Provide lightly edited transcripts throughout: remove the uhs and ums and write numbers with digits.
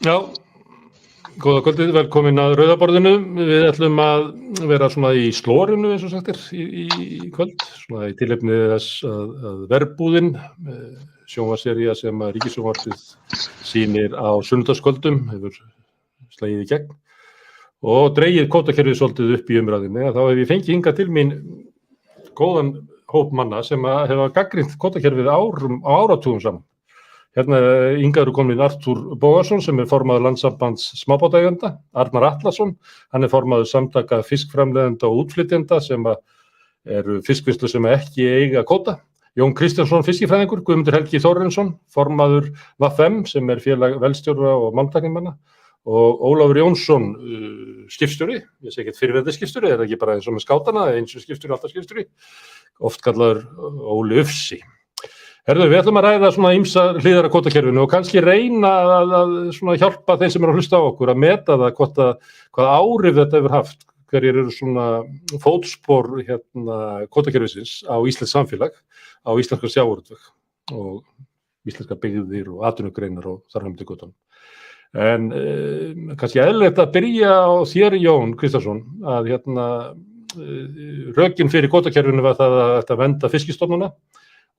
Já, góða kvöldið, velkomin að Rauðaborðinu. Við ætlum að vera svona í slorinu eins og sagt í kvöld, svona í tilefni þess að Verbúðin, sjónvarpssería sem að Ríkissjónvarpið sýnir á sunnudagskvöldum, hefur slegið í gegn og dregið kvótakerfið svolítið upp í umræðinni. Þá hef ég fengið hingað til mín góðan hóp manna sem að hefa gagnrýnt kvótakerfið áratugum saman. Hérna hingað eru komin Artúr Bógason sem formaður Landssambands smábátaeigenda, Arnar Atlason, hann formaður samtaka fiskframleiðenda og útflytjenda sem eru fiskvinnslu sem ekki eiga kvóta, Jón Kristjánsson fiskifræðingur, Guðmundur Helgi Þórarinsson, formaður VFM sem félag velstjóra og málmtæknimanna og Ólafur Jónsson skipstjóri, ég segi ekkert fyrirverandi skipstjóri, ekki bara eins og með skátana, eins og skipstjóri, alltaf skipstjóri, oft kallaður Óli Ufsi. Herðu, við ætlum að ræða svona ýmsa hliðar á kvótakerfinu og kannski reyna að svona hjálpa þeim sem eru að hlusta á okkur að meta það hvað áhrif þetta hefur haft, hverjir eru svona fótspor kvótakerfisins á íslenskt samfélag, á íslenska sjávarútveg og íslenska byggðir og atvinnugreinar og þar fram til götunum. En kannski eðlilegt að byrja á þér, Jón Kristjánsson, að rökin fyrir kvótakerfinu var það að vernda fiskistofnana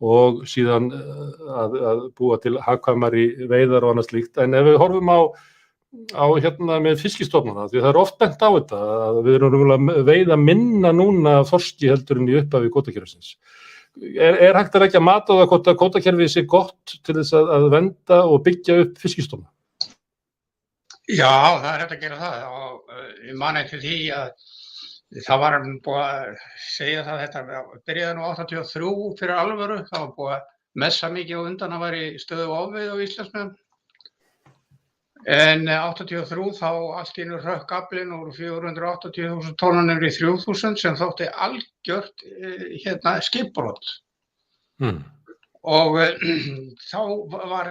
og síðan að búa til hagkvæmari veiðar og annað slíkt. En ef við horfum á með fiskistofnana, því það oft bent á þetta, að við erum að veiða minna núna þorski heldur en í upphafi kvótakerfisins. Er hægt að leggja mat á það hvort að kvótakerfið sé gott til þess að vernda og byggja upp fiskistofna? Já, það hægt að gera það og ég man eftir því að það var búið að segja það þetta byrjaði nú 83 fyrir alvöru, það var búið að messa mikið á undan að væri stöðu ofveiði á Íslandsmiðum. En 83 þá allt í einu hrökk aflinn úr 480.000 tonnan yfir í 3.000 sem þótti algjört skipbrot. Og þá var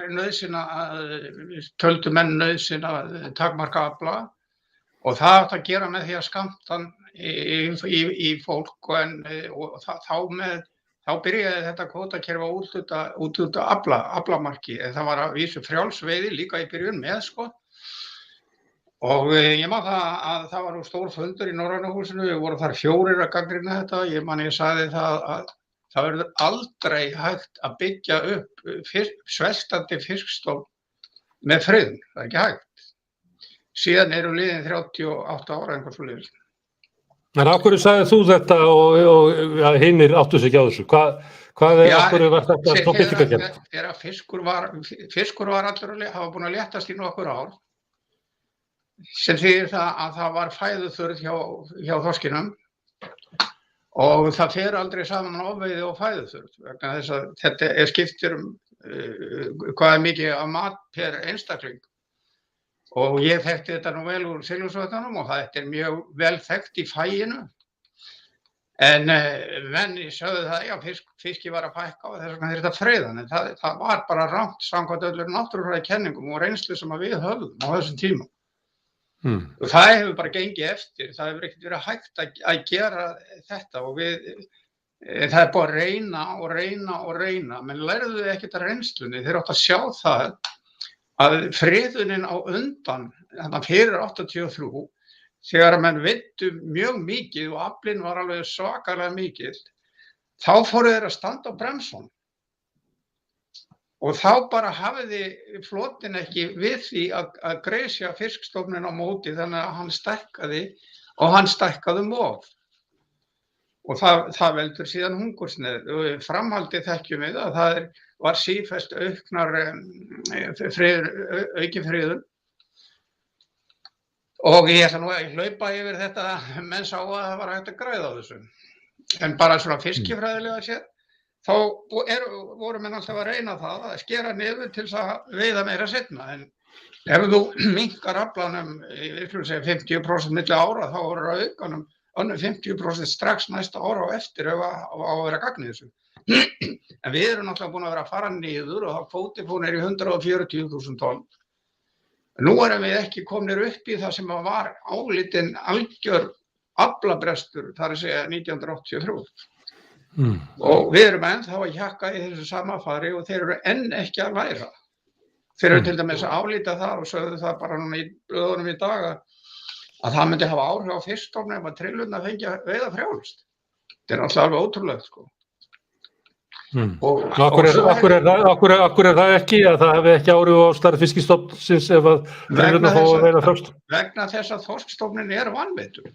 töldu menn nauðsyn að takmarka afla og það átti að gera með því að skammta hann í fólk og þá byrjaði þetta kvótakerfi að útluta aflamarki en það var að vísu frjáls veiði líka í byrjun með og ég man að það var nú stór fundur í Norræna húsinu, við vorum þar 4 að gagnrýna þetta, ég sagði það að það verður aldrei hægt að byggja upp sveltandi fiskstofn með friðun, það ekki hægt. Síðan eru liðin 38 ára einhver svoleiðis. En af hverju sagði þú þetta og hinir áttu sig ekki á þessu? Af hverju var þetta svo byltingarkennt? Þegar fiskur var allur hafa búin að léttast í nokkur ár, sem þýðir það að það var fæðuþurrð hjá þorskinum og það fer aldrei saman ofveiði og fæðuþurrð vegna þess að þetta skiptir hvað mikið af mat per einstakling. Og ég þekkti þetta nú vel úr Silungsvötnunum og þetta mjög vel þekkt í fæinu. En menn sögðu það, já, fiski var að fækka og þess vegna þetta friðan. En það var bara rangt samkvæmt öllum náttúrufræðikenningum og reynslu sem við höfðum á þessum tíma. Og það hefur bara gengið eftir, það hefur ekkert verið hægt að gera þetta og það búið að reyna, menn lærðu ekkert að reynslunni, þeir áttu að sjá það að friðunin á undan, þannig fyrir 83, þegar að menn veiddu mjög mikið og aflinn var alveg svakalega mikið, þá fóru þeir að standa á bremsunum. Og þá bara hafiði flotinn ekki við því að gresja fiskstofninn á móti þannig að hann stækkaði og hann stækkaði of. Og það veldur síðan hungursneyð. Framhaldið þekkjum við að það var sífellt aukin friðun. Og ég ætla nú að hlaupa yfir þetta, menn sá að það var hægt að græða á þessu. En bara svona fiskifræðilega séð, þá voru menn alltaf að reyna það að skera niður til þess að veiða meira seinna. En ef þú minnkar aflanum, ég vil segja 50% milli ára, þá voru aukanum önnur 50% strax næsta ára og eftir ef að vera gagnið þessu. En við erum náttúrulega búin að vera að fara niður og þá kvóti fór niður í 140.000 tonn. Nú erum við ekki komnir upp í það sem var álitinn algjör aflabrestur, þar að segja 1983. Og við erum ennþá að hjakka í þessu sama fari og þeir eru enn ekki að læra. Þeir eru til dæmis að álíta það og sögðu það bara núna í blöðunum í dag að það myndi hafa áhrif á fiskstofna ef að trillurnar fengi að veiða frjálst. Þetta er alltaf alveg ótrúlegt, sko. Akkur er það ekki að það hefði ekki áhrif á stærð fiskistofnsins ef að trillurnar fá að veiða frjálst? Vegna þess að þorskstofnin er vanveitur.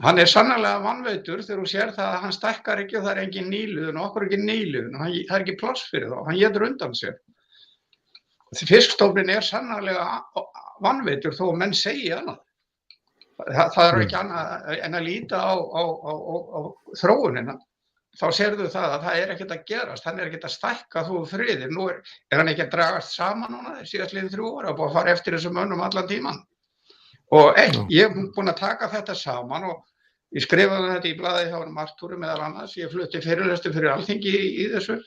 Hann er sannarlega vanveitur þegar þú sér það að hann stækkar ekki og það er engin nýliðun og okkur er ekki nýliðun og það er ekki pláss fyrir þá, hann étur undan sér. Fiskstofnin er sannarlega vanveitur þó að menn segi annað. Það er ekki annað en að líta á þróunina. Þá sérðu það að það er ekkert að gerast, hann er ekkert að stækka þú friðir. Nú er hann ekki að dragast saman núna síðastliðin 3 ára og búið að fara eftir þessum mönnum allan tíman. Og ég hef búin að taka þetta saman og ég skrifaði þetta í blaði hjá Artúri meðal annars, ég flutti fyrirlestur fyrir Alþingi í þessu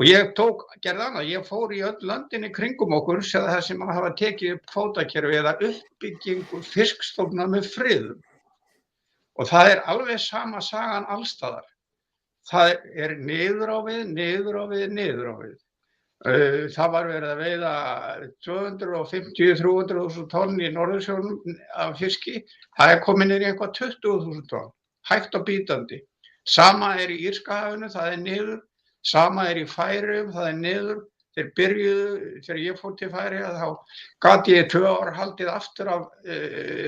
og ég gerði annað, ég fór í öll löndin í kringum okkur séð það sem að hafa tekið upp kvótakerfi eða uppbyggingu fiskstofna með friðum og það er alveg sama sagan allstaðar. Það er niður á við. Það var verið að veiða 250-300.000 tonn í Norðursjónum af fiski. Það er komið niður í eitthvað 20.000 tonn, hægt og bítandi. Sama er í Írskahafinu, það er niður. Sama er í Færeyjum, það er niður. Þeir byrjuðu, þegar ég fór til Færeyja, þá gat ég 2 ár haldið aftur af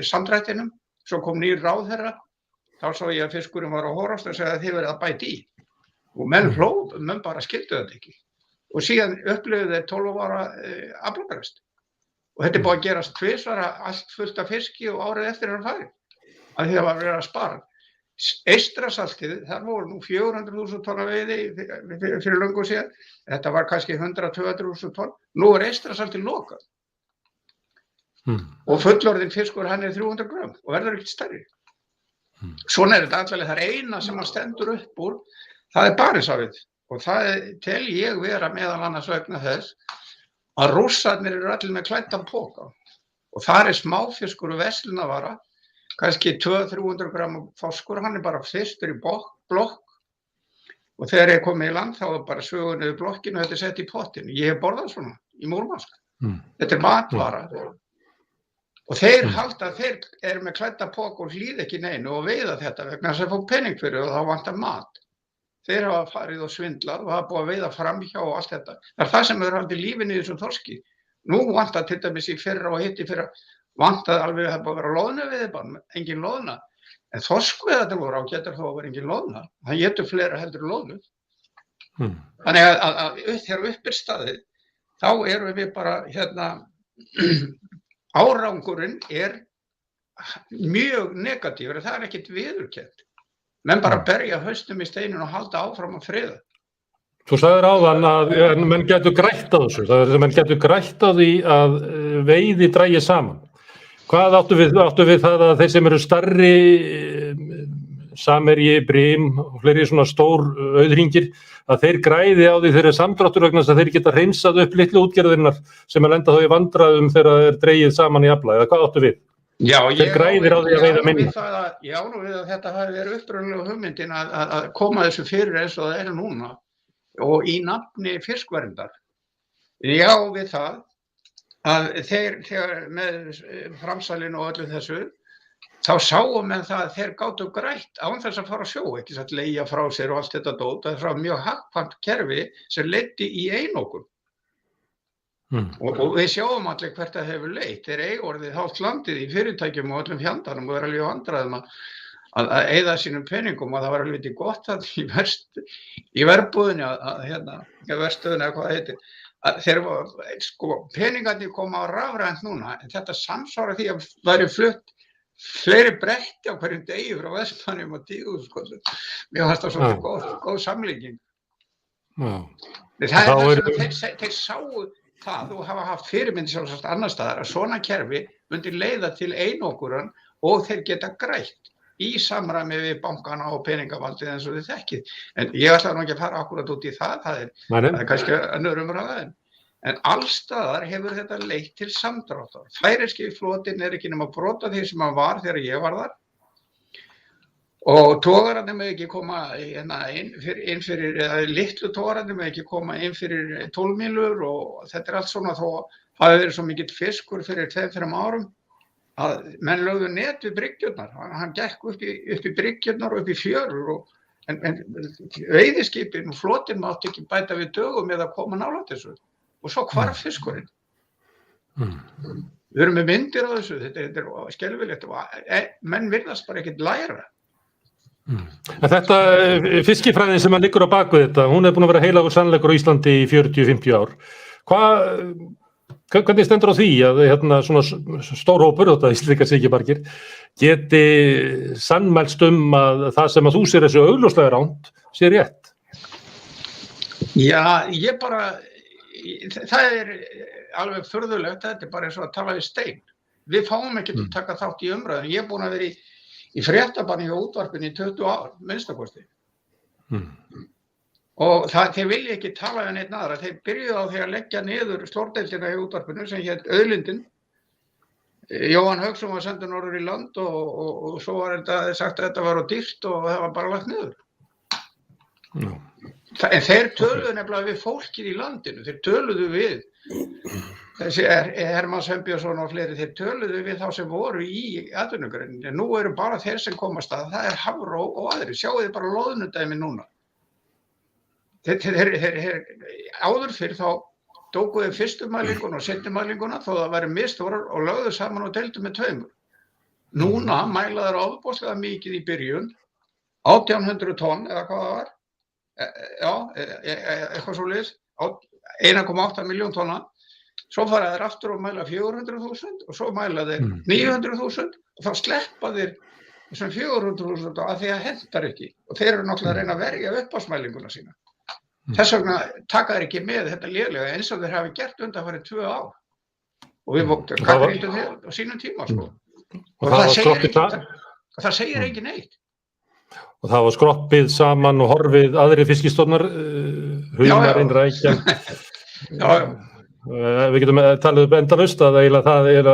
samdrættinum. Svo kom nýr ráðherra. Þá sá ég að fiskurinn var á Hórast og sagði að þið verið að bæta í. Og menn bara skildu þetta ekki. Og síðan upplifðu þeir 12 ára aflabrest. Og þetta er búið að gerast tvisvar allt fullt af fiski og árið eftir hann farið. Að því það var verið að spara. Eystrasaltið, þar voru nú 400.000 tonna veiði fyrir löngu síðan. Þetta var kannski 100-200.000 tonn. Nú er Eystrasaltið lokað. Og fullorðinn fiskur hann er 300 grömm og verður ekkert stærri. Svona er þetta allavega það eina sem hann stendur upp úr, það er Barentshafið. Og það tel ég vera meðal annars vegna þess að Rússarnir eru allir með klæddan poka. Og þar er smáfiskur og verslunarvara, kannski 200-300 gram þorskur, hann er bara fyrstur í blokk. Og þegar ég kom í land þá er bara sögur niður blokkinu og þetta er sett í pottinn. Ég hef borðað svona í Múrmansk. Þetta er matvara. Og þeir halda að þeir eru með klæddan poka og hlýða ekki neinu og veiða þetta vegna þess að fá penning fyrir og þá vantar mat. Þeir hafa farið og svindlað og hafa búið að veiða framhjá og allt þetta. Það er það sem er haldið lífinu í þessum þorski. Nú vantar til dæmis í fyrra og hitt í fyrra, vantar alveg að búið að vera loðnuveiðibann, engin loðna. En þorskveiðarnir voru ágætar þó að vera engin loðna. Það étur fleira heldur loðnu. Þannig að þegar upp er staðið, þá erum við bara árangurinn er mjög negatífur, það er ekkert viðurkennt. Menn bara berja haustum í steininn og halda áfram að friða. Þú sagðir áðan að menn getur grætt á þessu, það er að menn getur grætt á því að veiði dragi saman. Hvað áttu við það að þeir sem eru stærri, Samherji, Brim og fleiri svona stór auðhringir, að þeir græði á því þeirra samdráttur vegna þess að þeir geta hreinsað upp litlu útgerðirnar sem lenda þá í vandræðum þegar það er dregið saman í afla, eða hvað áttu við? Já, þeir græðir á því að veiða minna. Ég á nú við að þetta hafi verið upprunalega hugmyndin að koma þessu fyrir eins og það er núna og í nafni fiskverndar. Ég á við það að þegar með framsalinu og öllu þessu, þá sáum við það að þeir gátu grætt án þess að fara á sjó, ekki satt leigja frá sér og allt þetta dót, það er frá mjög hagkvæmt kerfi sem leiddi í einokun. Og við sjáum allir hvert það hefur leitt. Þeir eiga orðið hálft landið í fyrirtækjum og öllum fjandanum og er alveg vandræðum að eyða sínum peningum og það var alveg gott að í verbúðinni verstöðinni eða hvað það heitir. Þegar peningarnir koma á rafrænt núna, en þetta samsvarar því að væri flutt fleiri bretti á hverjum degi frá Vestmannaeyjum og Tígulskollum. Mér fannst það svona góð samlíking. Það er það sem þeir sáu það og hafa haft fyrirmynd sjálfsagt annar staðar að svona kerfi myndi leiða til einokuran og þeir geta grætt í samræmi við bankana og peningavaldið eins og þið þekkið. En ég ætla nú ekki að fara akkurat út í það, það er kannski önnur umræða en allstaðar hefur þetta leitt til samdráttar. Færeyski flotinn er ekki nema brot af því sem hann var þegar ég var þar Og togararnir með ekki koma inn fyrir, eða litlu togararnir með ekki koma inn fyrir 12 mílur og þetta allt svona þó hafi verið svo mikill fiskur fyrir 2-3 árum að menn lögðu net við bryggjurnar. Hann gekk upp í bryggjurnar og upp í fjörur en veiðiskipin og flotinn mátti ekki bæta við dögum eða koma nálægt þessu og svo hvarf fiskurinn. Við erum með myndir á þessu, þetta er skelfilegt og menn virðast bara ekkert læra. En þetta fiskifræðin sem liggur á bak við þetta, hún búin að vera heilagur sannleikur á Íslandi í 40-50 ár. Hvernig stendur á því að svona stór hópur, þetta Íslendingar sykjubargir, geti sannmælst að það sem að þú sér þessu augljóslega rangt sé rétt? Já, það er alveg furðulegt, þetta er bara eins og að tala við stein. Við fáum ekki að taka þátt í umræðinu. Ég er búin að vera í fréttabanni hjá útvarpinu í 20 ár, minnstakosti. Og þeir vilja ekki tala við neitt aðra. Þeir byrjuðu á því að leggja niður slórdeildina í útvarpinu sem hét Auðlindin. Jóhann Hauksson var sendur norður í land og svo var þetta sagt að þetta var dýrt og það var bara lagt niður. En þeir töluðu nefnilega við fólkið í landinu. Þeir töluðu við þessi Hermann Sveinbjörnsson og fleiri, þeir töluðu við þá sem voru í atvinnugreininni. Nú eru bara þeir sem komast að, það er Hafró og aðrir. Sjáu þið bara loðnudæmi núna. Áður fyrr þá tókuðu fyrstu mælinguna og seinni mælinguna þó það væri mistórar og lögðu saman og deildu með tveimur. Núna mæla þeir ofboðslega mikið í byrjun, 1800 tonn eða hvað það var. Já, eitthvað svoleiðis, 1,8 milljón tonna. Svo fara þeir aftur og mæla 400.000 og svo mæla þeir 900.000 og þá sleppa þeir þessum 400.000 að því að hentar ekki. Og þeir eru náttúrulega að reyna að verja upphafsmælinguna sína. Þess vegna taka þeir ekki með þetta lélega eins og þeir hafi gert undanfarið 2 ár. Og við gagnrýndum þeir á sínum tíma, sko. Og það segir engin neitt. Og það var skroppið saman og horfið aðri fiskistofnar, humarinn, rækjan. Við getum talið endalaust að það er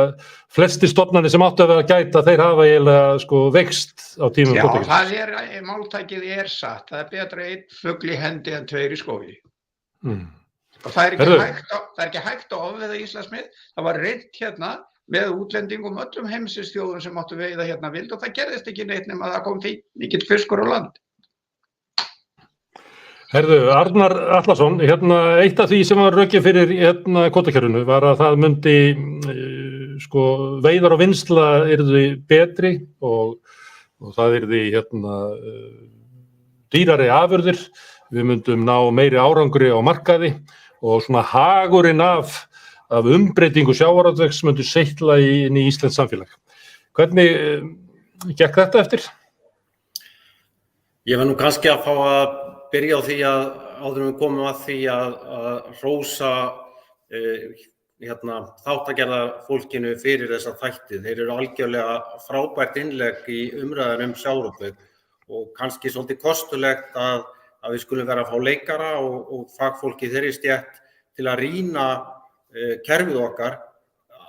flestir stofnarnir sem áttu að vera að gæta, þeir hafa eiginlega veikst á tímum kvótakerfisins. Já, það máltækið er satt. Það er betra 1 fugl í hendi en 2 í skógi. Og það er ekki hægt að ofveiða Íslandsmið. Það var reynt með útlendingum öllum heimsins þjóðum sem áttu veiða vild og það gerðist ekki neitt nema að það kom mikill fiskur á land. Arnar Atlason, eitt af því sem var rökin fyrir kvótakerfinu var að það myndi veiðar og vinnsla yrði betri og það yrði dýrari afurðir, við myndum ná meiri árangri á markaði og svona hagurinn af umbreytingu sjávarútvegs myndi seytla inn í íslenskt samfélag. Hvernig gekk þetta eftir? Ég var nú kannski að fá að byrja á því að áður en við komum að því að hrósa þáttagerða fólkinu fyrir þessa þætti. Þeir eru algjörlega frábært innlegg í umræðan sjávarútveg og kannski svolítið kostulegt að við skulum vera að fá leikara og fagfólki þeirri stétt til að rýna kerfið okkar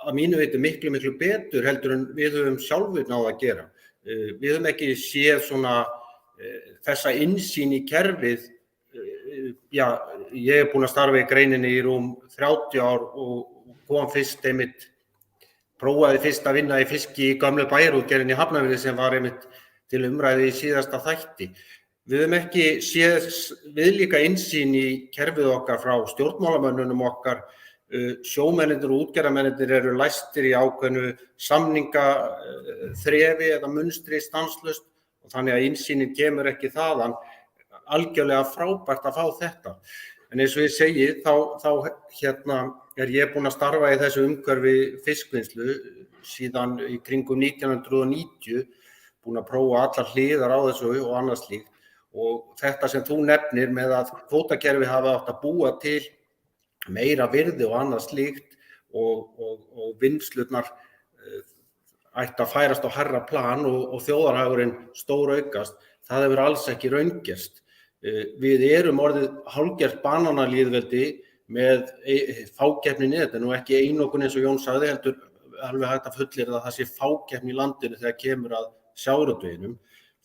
að mínu viti miklu betur heldur en við höfum sjálfur náð að gera. Við höfum ekki séð svona þessa innsýn í kerfið. Já, ég búinn að starfa í greininni í rúm 30 ár og kom prófaði fyrst að vinna í fiski í gömlu bæjarútgerðinni í Hafnarfirði sem var einmitt til umræðu í síðasta þætti. Við höfum ekki séð viðlíka innsýn í kerfið okkar frá stjórnmálamönnunum okkar. Sjómennirnir og útgerðarmennirnir eru læstir í ákveðnu samningaþrefi eða munstri stanslaust og þannig að innsýnin kemur ekki þaðan. Algjörlega frábært að fá þetta. En eins og ég segi, þá ég búinn að starfa í þessu umhverfi fiskvinnslu síðan í kringum 1990, búinn að prófa allar hliðar á þessu og annað slíkt. Og þetta sem þú nefnir með að kvótakerfi hafi átt að búa til meira virði og annað slíkt og vinnslurnar ætti að færast á hærra plan og þjóðarhagurinn stóraukast, það hefur alls ekki raungerst. Við erum orðið hálfgert bananalýðveldi með fákeppni þetta er nú ekki einokun eins og Jón sagði, heldur alveg hægt að fullyrða að það sé fákeppni í landinu þegar kemur að sjávarútveginum.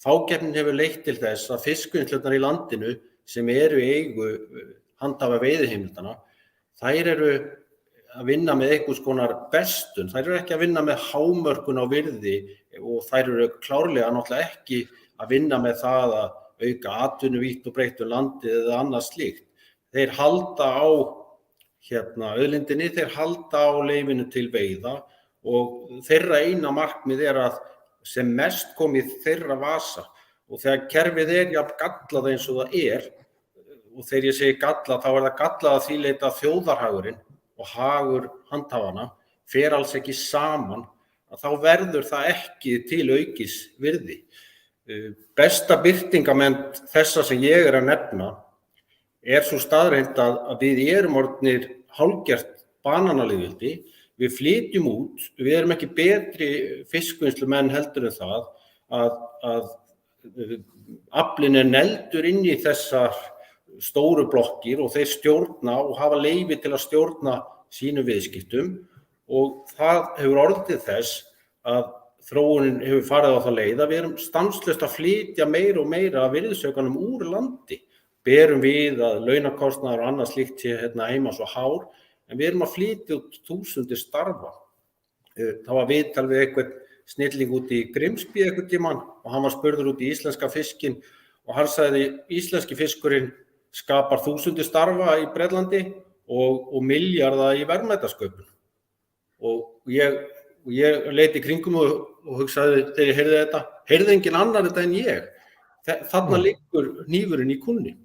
Fákeppnin hefur leitt til þess að fiskvinnslurnar í landinu sem eru í eigu handhafa veiðiheimildana, þær eru að vinna með einhvers konar bestun, þær eru ekki að vinna með hámörkun á virði og þær eru klárlega náttúrulega ekki að vinna með það að auka atvinnu vítt og breytt landið eða annað slíkt. Þeir halda á auðlindinni, þeir halda á leyfinu til veiða og þeirra eina markmið að sem mest komi í þeirra vasa og þegar kerfið jafn gallað eins og það og þegar ég segi gallað þá það gallað að því leyti að þjóðarhagurinn og hagur handhafana fer alls ekki saman að þá verður það ekki til aukis virði. Besta birtingarmynd þessa sem ég að nefna svo staðreynd að við erum orðnir hálfgert bananalýðveldi. Við flytjum út, við erum ekki betri fiskvinnslumenn heldur en það að aflinn neldur inn í þessar stóru blokkir og þeir stjórna og hafa leyfi til að stjórna sínum viðskiptum og það hefur orðið þess að þróunin hefur farið á það leið að við erum stanslaust að flytja meira og meira af virðisaukanum úr landi. Berum við að launakostnaður og annað slíkt sé heima svo hár. En við erum að flytja út þúsundir starfa. Það var viðtal við einhvern snilling út í Grimsby einhvern tímann og hann var spurður út í íslenska fiskinn og hann sagði íslenski fiskurinn skapar þúsundir starfa í Bretlandi og milljarða í verðmætasköpun. Og ég leit í kringum og hugsaði þegar ég heyrði þetta, heyrði enginn annar þetta en ég. Þarna liggur hnífurinn í kúnni.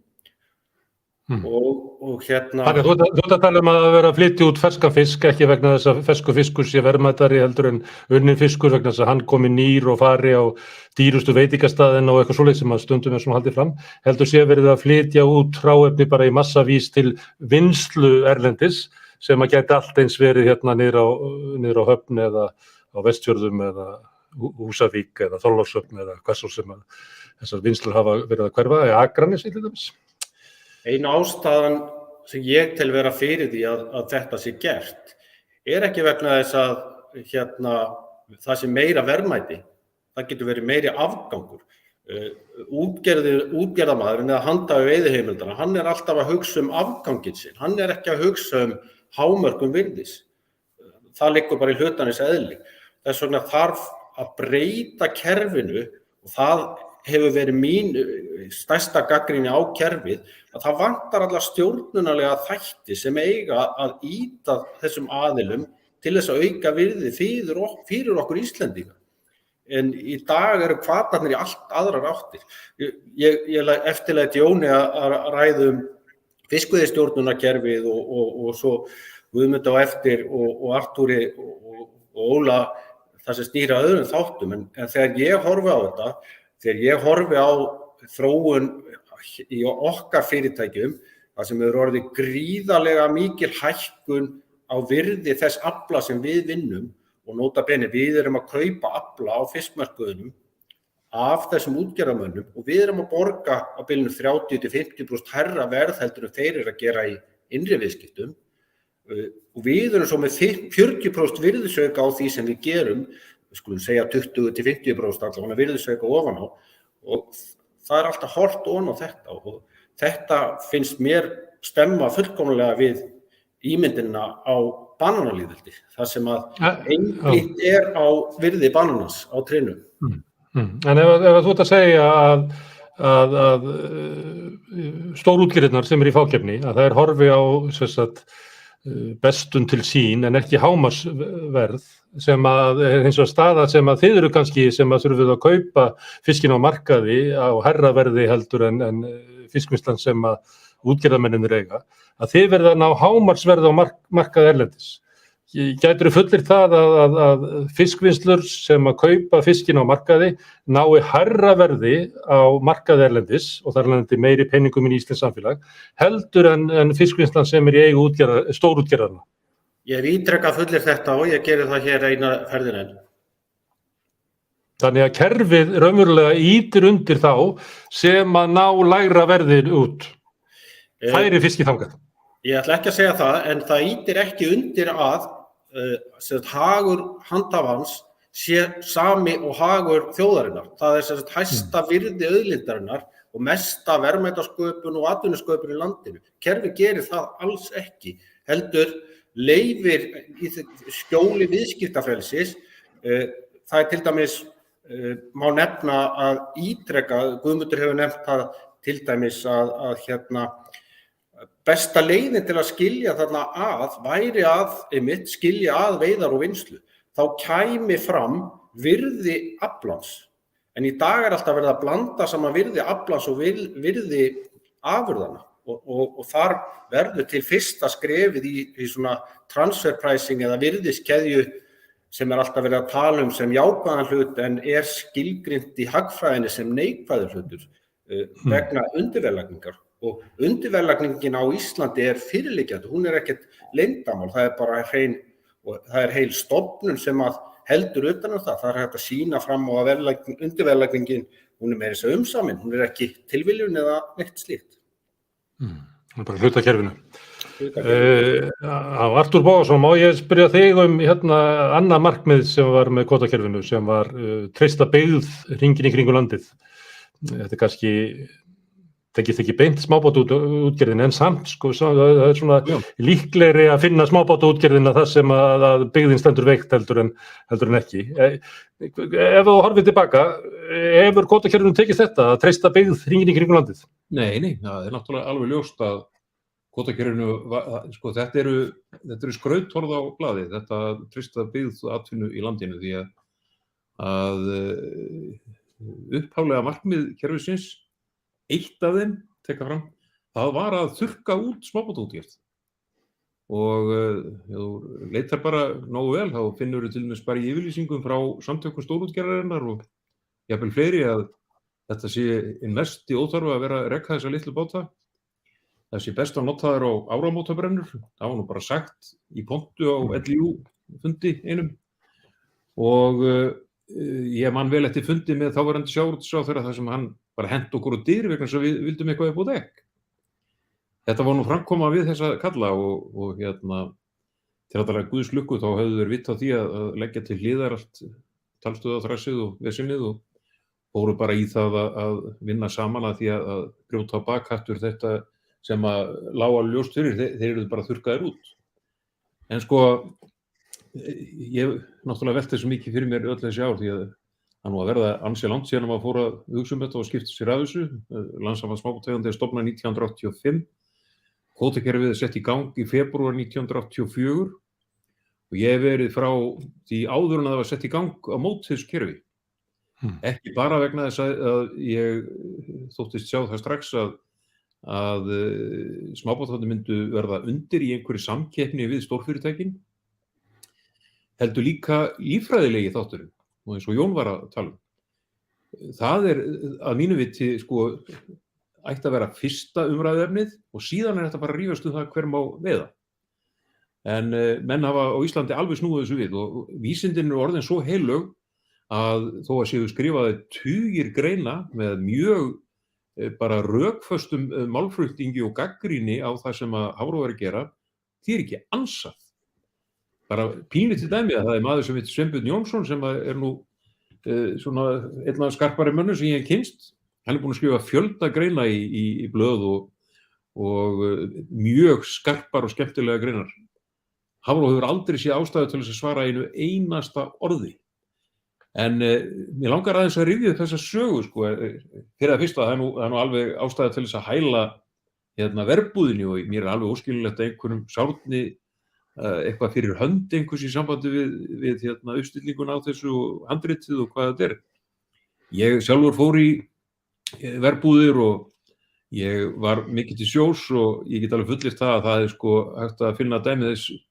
Þannig að þú ert að tala að vera að flytja út ferskan fisk, ekki vegna þess að ferskur fiskur sé verðmætari heldur en unnin fiskur vegna þess að hann komi nýr og fari á dýrustu veitingastaðina og eitthvað svoleiðis sem að stundum svona haldið fram, heldur sé verið að flytja út hráefni bara í massavís til vinnslu erlendis sem að gæti allt eins verið niður á Höfn eða á Vestfjörðum eða Húsavík eða Þorlákshöfn eða hvað svo sem að þessar vinnslur hafa verið að hverfa, Akranesi til dæmis. Einu ástæðan sem ég tel vera fyrir því að þetta sé gert ekki vegna þess að það sé meira verðmæti, það getur verið meiri afgangur. Útgerðarmaðurinn eða handhafi veiðiheimildana, hann alltaf að hugsa afganginn sinn, hann ekki að hugsa hámörkum virðis. Það liggur bara í hlutarins eðli. Þess vegna þarf að breyta kerfinu og það hefur verið mín stærsta gagnrýni á kerfið að það vantar alla stjórnunarlega þætti sem eiga að ýta þessum aðilum til þess að auka virði fyrir okkur Íslendinga. En í dag eru hvatarnir í allt aðrar áttir. Ég eftirlæti Jóni að ræða fiskveiðistjórnunarkerfið og svo Guðmund á eftir og Artúri og Óla það sem snýr að öðrum þáttum. En þegar ég horfi á þetta, þegar ég horfi á þróun í okkar fyrirtækjum, það sem hefur orðið gríðarlega mikil hækkun á virði þess afla sem við vinnum og nota bene við erum að kaupa afla á fiskmarkaðinum af þessum útgerðarmönnum og við erum að borga á bilinu 30-50% hærra verð heldur en þeir að gera í innri viðskiptum og við erum svo með 40% virðisauka á því sem við gerum, við skulum segja 20-50% allavega virðisauka ofan á og það alltaf horft ofan á þetta og þetta finnst mér stemma fullkomlega við ímyndina á bananalýðveldi, það sem að einblínt á virði bananans á trénu. En ef þú ert að segja að stórútgerðirnar sem í fákeppni, að það horfi á bestun til sín en ekki hámarksverð sem að hins vegar staða sem að þið eru kannski sem að þurfið að kaupa fiskinn á markaði á hærra verði heldur en fiskvinnslan sem að útgerðarmennirnir eiga, að þið verða að ná hámarksverð á markaði erlendis. Gætirðu fullyrt það að fiskvinnslur sem að kaupa fiskinn á markaði nái hærra verði á markaði erlendis og þar lendi meiri peningum í íslenskt samfélag heldur en fiskvinnslan sem í eigu stórútgerðarna? Ég ítreka fullyrt þetta og ég geri það hér eina ferðina enn. Þannig að kerfið raunverulega ýtir undir þá sem að ná lægra verðið út. Færi fiskinn þangað. Ég ætla ekki að segja það, en það ýtir ekki undir að hagur handhafans sé sami og hagur þjóðarinnar. Það sem sagt hæsta virði auðlindarinnar og mesta verðmætasköpun og atvinnusköpun í landinu. Kerfið gerir það alls ekki, heldur leyfir í skjóli viðskiptafrelsis. Það til dæmis má nefna að ítreka, Guðmundur hefur nefnt það til dæmis að besta leiðin til að skilja þarna væri að skilja að veiðar og vinnslu. Þá kæmi fram virði aflans. En í dag alltaf verið að blanda saman virði aflans og virði afurðana. Og þar verður til fyrsta skrefið í svona transfer pricing eða virðiskeðju sem alltaf verið að tala sem jákvæðan hlut en skilgreint í hagfræðinni sem neikvæður hlutur vegna undirverðlagningar. Og undirverðlagningin á Íslandi fyrirliggjandi, hún ekkert leyndamál, það bara heil stofnun sem heldur utan það. Það hægt að sýna fram á að undirverðlagningin, hún meira þess að umsamin, hún ekki tilviljun eða neitt slíkt. Hún bara hluta kerfinu. Artúr Bóasson, má ég spyrja þig annað markmið sem var með kvótakerfinu, sem var treysta byggð hringinn í kringum landið. Þetta kannski tekist ekki beint smábátaútgerðin en samt, það svona líklegri að finna smábátaútgerðina þar sem að byggðin stendur veikt heldur en ekki. Ef þú horfir tilbaka, hefur kvótakerfinu tekist þetta að treysta byggð hringinn í kringum landið? Nei, það náttúrulega alveg ljóst að kvótakerfinu, þetta eru skrautorð á blaði, þetta treysta byggð atvinnu í landinu, því að upphaflega markmið kerfisins, eitt af þeim, tekka fram, það var að þurrka út smábátaútgerð. Og ef þú leitar bara nógu vel, þá finnur þú til dæmis bara í yfirlýsingum frá samtökum stórútgerðarinnar og jafnvel fleiri að þetta sé mesti óþarfi að vera að reka þessa litlu báta. Það sé best að nota þær á áramótabrennur. Það var nú bara sagt í pontu á LIU fundi einum. Og ég man vel eftir fundi með þáverandi sjávarútvegsráðherra þar sem hann bara hent okkur á dyr vegna þess að við vildum eitthvað upp á dekk. Þetta var nú framkoma við þessa kalla og til að Guðs lukku þá höfðu þeir vitt á því að leggja til hliðar allt talstöðaþræsið og vesinnið og fóru bara í það að vinna saman að því að brjóta á bakhattur þetta sem að lá alveg ljóst fyrir, þeir eru bara þurrkaðir út. En sko, ég náttúrulega velti þessu mikið fyrir mér öll þessi ár því að það nú að verða ansi langt síðan að maður fór að hugsa þetta og skipta sér að þessu. Landssamband smábátaeigenda stofnað 1985, kvótakerfið sett í gang í febrúar 1984 og ég hef verið frá því áður en það var sett í gang á móti þessu kerfi. Ekki bara vegna þess að ég þóttist sjá það strax að smábátarnir myndu verða undir í einhverju samkeppni við stórfyrirtækin, heldur líka líffræðilegi þátturinn og eins og Jón var að tala um. Það að mínu viti ætti að vera fyrsta umræðuefnið og síðan þetta bara að rífast það hver má veiða. En menn hafa á Íslandi alveg snúið þessu við og vísindin eru orðin svo heilög að þó að séu skrifaði tugir greina með mjög bara rökföstum málflutningi og gagnrýni á það sem að Hafró er að gera, því ekki ansað. Bara pínlítið dæmi að það maður sem heitir Sveinbjörn Jónsson sem er nú svona einn af skarpari mönnum sem ég hef kynnst. Hann búinn að skrifa fjölda greina í blöð og mjög skarpar og skemmtilega greinar. Hafró hefur aldrei séð ástæðu til þess að svara einu einasta orði. En mér langar aðeins að rifja upp þessa sögu, fyrir að fyrsta, það er nú alveg ástæða til þess að hæla verbúðinni og mér alveg óskilulegt að einhverjum sárni eitthvað fyrir hönd einhvers í sambandi við uppstillingun á þessu og handritið og hvað þetta er. Ég sjálfur fór í verbúðir og ég var mikið til sjós og ég get alveg fullyrt það að það hægt að finna dæmi þess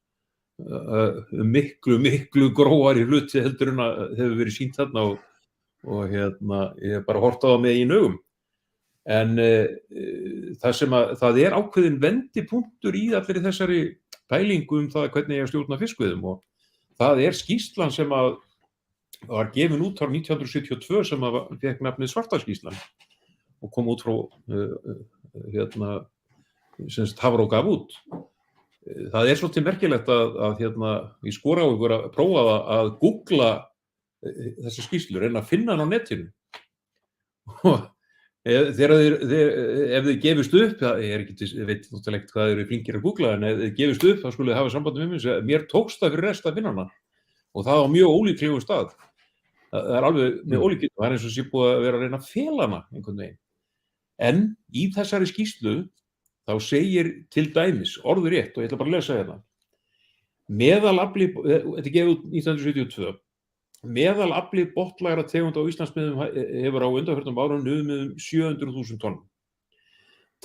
miklu grófari hluti heldur en að hefur verið sýnt þarna og ég bara horft á það með eigin augum. En það er ákveðin vendipunktur í allir þessari pælingu það hvernig ég að stjórna fiskveiðum og það er skýrslan sem að var gefin út árið 1972 sem að fékk nafnið Svartaskýrslan og kom út frá sem Hafró gaf út. Það er svolítið merkilegt að ég skora á ykkur að prófa að googla þessa skýrslu, reyna að finna hann á netinu. Og ef þið gefist upp, ég veit náttúrulega ekkert hvað eru flinkir að googla, en ef þið gefist upp, þá skulle þið hafa samband með mig, mér tókst það fyrir rest að finna hana. Og það á mjög ólíklegum stað. Það er alveg með ólíklegum, það er eins og sé búið að vera að reyna að fela hana einhvern veginn. En í þessari skýrslu, þá segir til dæmis, orður rétt, og ég ætla bara að lesa hérna, meðalafli, þetta gefið út 1972, meðalafli botnlægra tegunda á Íslandsmiðum hefur á undanförnum árum numið 700.000 tonn.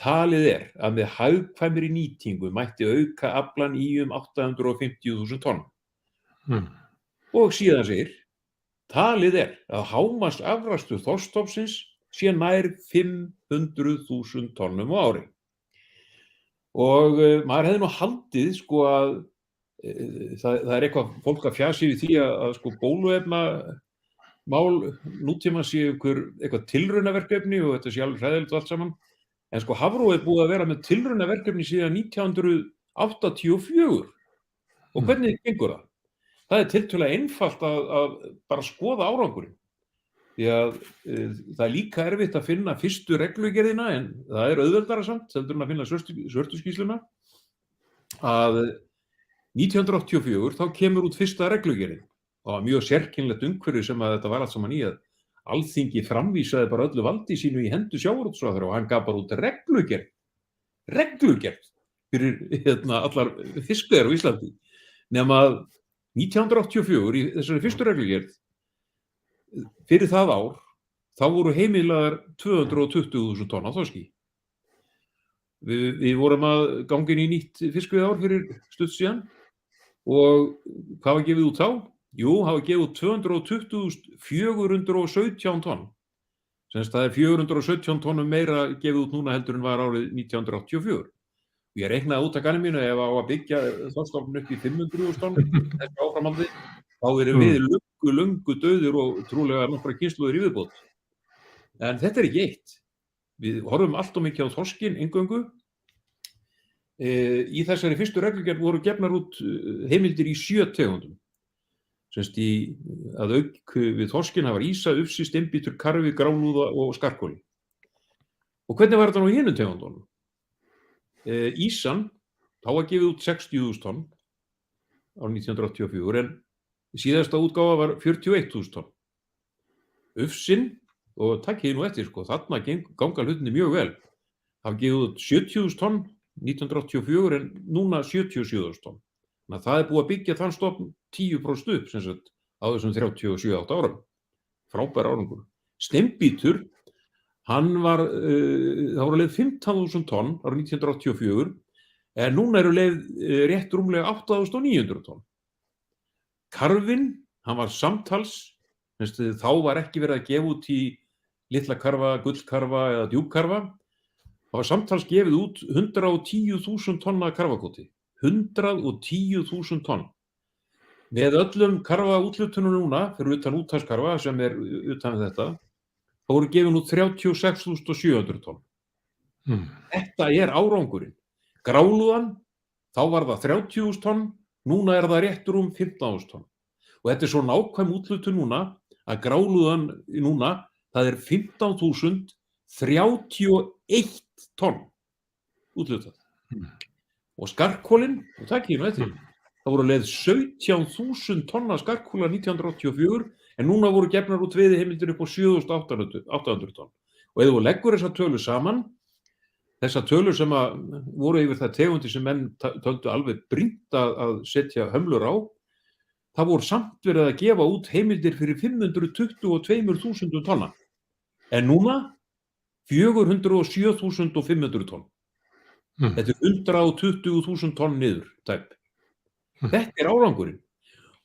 Talið er að með hagkvæmri nýtingu mætti auka aflann í 850.000 tonn. Og síðan segir, talið er að hámarks afrakstur þorskstofnsins sé nær 500.000 tonnum á ári. Og maður hefði nú haldið sko að það er eitthvað fólk að fjasa yfir því að sko bóluefna mál nútíma sé eitthvað tilraunaverkefni og þetta sé alveg hræðilegt og allt saman. En sko Hafró er búið að vera með tilraunaverkefni síðan 1984. Og hvernig gengur það? Það er tiltölulega einfalt að bara skoða árangurinn. Því að það er líka erfitt að finna fyrstu reglugerðina, en það er auðveldara samt, heldur en að finna svörtu skýrsluna, að 1984 þá kemur út fyrsta reglugerðin. Það var mjög sérkennilegt umhverfi sem að þetta var allt saman í að Alþingi framvísaði bara öllu valdi sínu í hendur sjávarútvegsráðherra og hann gaf bara út reglugerð fyrir allar fiskveiðar á Íslandi. Nema að 1984 í þessari fyrstu reglugerð, fyrir það ár, þá voru heimilaðar 220.000 tonn af þorski. Við vorum að ganga inn í nýtt fiskveiðiár fyrir stutt síðan og hvað var gefið út þá? Jú, það var gefið út 220.417 tonn. Semst það er 417 tonnum meira gefið út núna heldur en var árið 1984. Ég reiknaði út að ganni mínu ef á að byggja þorskstofninn upp í 500.000 tonn þessu áframhaldi, þá erum við löngu dauðir og trúlega nokkra kynslóðir í viðbót. En þetta er ekki eitt. Við horfum allt of mikið á þorskinn eingöngu. Í þessari fyrstu reglugerð voru gefnar út heimildir í 7 tegundum. Semst að auk við þorskinn það var ýsa, ufsi, steinbítur, karfi, grálúða og skarkoli. Og hvernig var þetta nú í hinum tegundunum? Ýsan, þá var gefið út 60.000 tonn árið 1984, en síðasta útgáfa var 41.000 tonn. Ufsinn, og takkið nú eftir, sko, þarna ganga hlutinni mjög vel. Það var gefið út 70.000 tonn 1984 en núna 77.000 tonn. Þannig að það er búið að byggja þann stofn 10% upp sem sagt á þessum 37-8 árum. Frábær árangur. Steinbítur, það voru leið 15.000 tonn árið 1984 en núna eru leið rétt rúmlega 8.900 tonn. Karfinn, hann var samtals, þá var ekki verið að gefa út í litla karfa, gullkarfa eða djúpkarfa. Það var samtals gefið út 110.000 tonna karfakvóti. 110.000 tonn. Með öllum karfaúthlutunum núna, fyrir utan úthafskarfa sem utan þetta, þá voru gefin út 36.700 tonn. Þetta er árangurinn. Grálúðan, þá var það 30.000 tonn, núna er það rétt rúm 15.000 tonn. Og þetta er svo nákvæm úthlutun núna að grálúðan núna, það er 15.031 tonn úthlutað. Og skarkólinn, og takkið nú eftir, það voru leið 17.000 tonna skarkóla 1984 en núna voru gefnar út veiðiheimildir upp á 7.800 tonn. Og ef þú leggur þessa tölur saman, þessa tölur sem voru yfir það tegundir sem menn töldu alveg brýnt að setja hömlur á, það voru samt verið að gefa út heimildir fyrir 522.000 tonna. En núna 407.500 tonn. Þetta er 120.000 tonn niður, tæp. Þetta er árangurinn.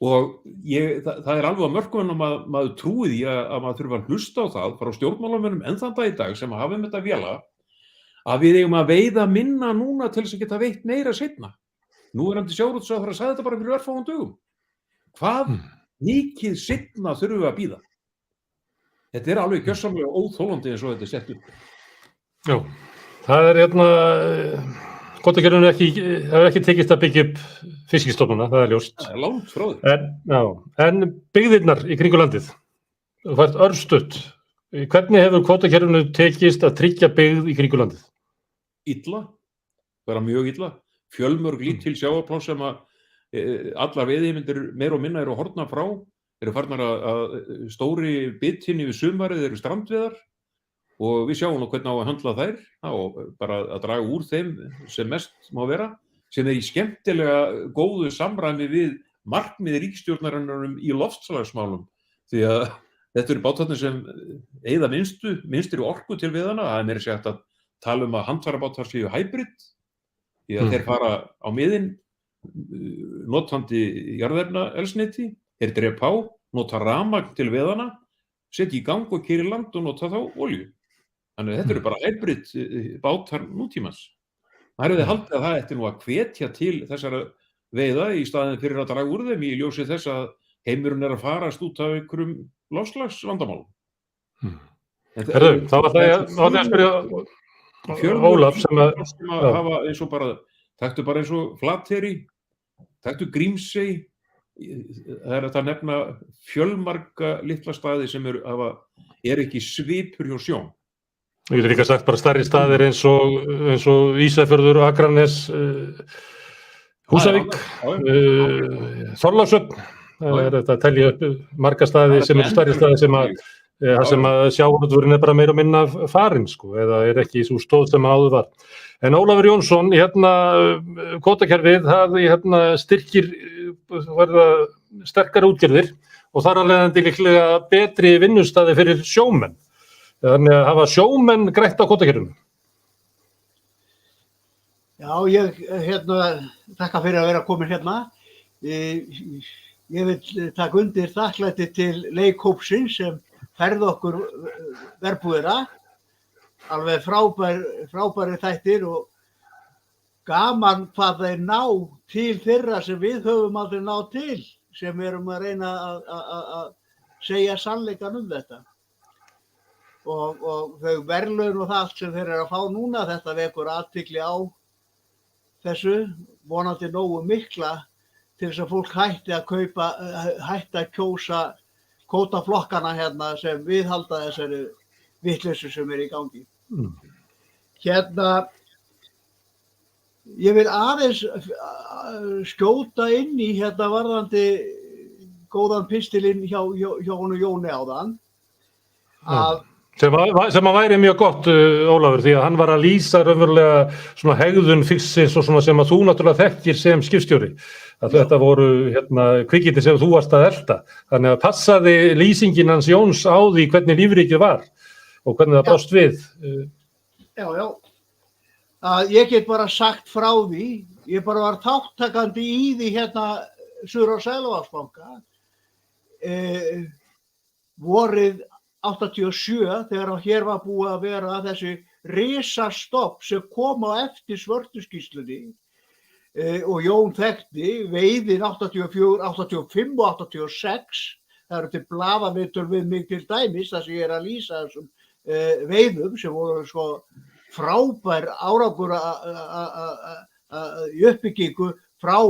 Og það er alveg að mörkum að maður trúi því að maður þurfa að hlusta á það frá stjórnmálamönnum enn þann dag í dag sem hafa þetta véla að við eigum að veiða minna núna til þess að geta veitt meira seinna. Núverandi sjávarútvegsráðherra sagði þetta bara fyrir örfáum dögum. Hvað mikið seinna þurfum við að bíða? Þetta er alveg gjörsamlega óþolandi eins og þetta er sett upp. Já, það er kvótakerfinu hefur ekki tekist að byggja upp fiskistofnana, það er ljóst. Það er langt frá því. En byggðirnar í kringu landið, þú fært örstutt, hvernig hefur kvótakerfinu tekist að tryggja byggð í kringu landið? Illa, bara mjög illa. Fjölmörg lítil sjávarpláss sem að allar veiðiheimildir meira og minna eru horfnar frá, eru farnar að stóri bitinni við sumarið eru strandveiðar og við sjáum nú hvernig á að handla þær og bara að draga úr þeim sem mest má vera, sem í skemmtilega góðu samræmi við markmið ríkisstjórnarinnar í loftslagsmálum, því að þetta eru bátarnir sem eyða minnstir orku til veiðanna. Það er meira sagt að tala um að handfærabátar séu hybrid, því að þeir fara á miðin notandi jarðefnaeldsneyti, þeir drepa á, nota rafmagn til veiðanna, setja í gang og keyra í land og nota þá olíu. Þannig að þetta eru bara hybrid bátar nútímans. Það hefði haldið að það ætti nú að hvetja til þessara veiða í staðinn fyrir að draga úr þeim í ljósi þess að heimurinn er að farast út af einhverjum loftslagsvandamálum. Herðu, þá var það að spyrja Ólaf sem að hafa eins og bara, taktu bara eins og Flateyri, taktu Grímsey, það er að nefna fjölmarga litla staði sem er ekki svipur hjá sjón. Ég vil líka sagt bara stærri staðir eins og Ísafjörður, Akranes, Húsavík, Þorlákshöfn. Það er þetta að telja upp marga staði sem eru stærri staði sem að sjávarútvegurinn er bara meira og minna farinn, eða er ekki svo stóð sem áður var. En Ólafur Jónsson, kvótakerfið, það styrkir verða sterkari útgerðir og þar af leiðandi líklega betri vinnustaði fyrir sjómenn. Þannig að hafa sjómenn grætt á kvótakerfinu. Já, ég þakka fyrir að vera komin hérna. Ég vil taka undir þakklæti til leikhópsins sem færði okkur verbúðina. Alveg frábæri þættir og gaman hvað þeir ná til þeirra sem við höfum aldrei náð til, sem erum að reyna að segja sannleikann þetta. Og þau verðlaun og það allt sem þeir eru að fá núna, þetta vekur athygli á þessu, vonandi nógu mikla til þess að fólk hætti að kjósa kvótaflokkana hérna sem viðhalda þessari vitleysu sem er í gangi. Ég vil aðeins skjóta inn í varðandi góðan pistilinn hjá honu Jóni áðan, að sem að væri mjög gott, Ólafur, því að hann var að lýsa raunverulega svona hegðun fisksins og svona sem að þú náttúrulega þekkir sem skipstjóri. Að þetta voru kvikindi sem þú varst að elta. Þannig að passaði lýsingin hans Jóns á því hvernig lífríkið var og hvernig það brást við. Já. Ég get bara sagt frá því, ég bara var þáttakandi í því suður á Selvogsbanka, vorið 87 þegar hér var búið að vera þessi risastopp sem kom á eftir Svörtuskýrslunni og Jón þekkti veiðin 84, 85 og 86. Það eru til blaðaviðtöl við mig til dæmis þar sem ég er að lýsa þessum veiðum sem voru svo frábær árangur í uppbyggingu frá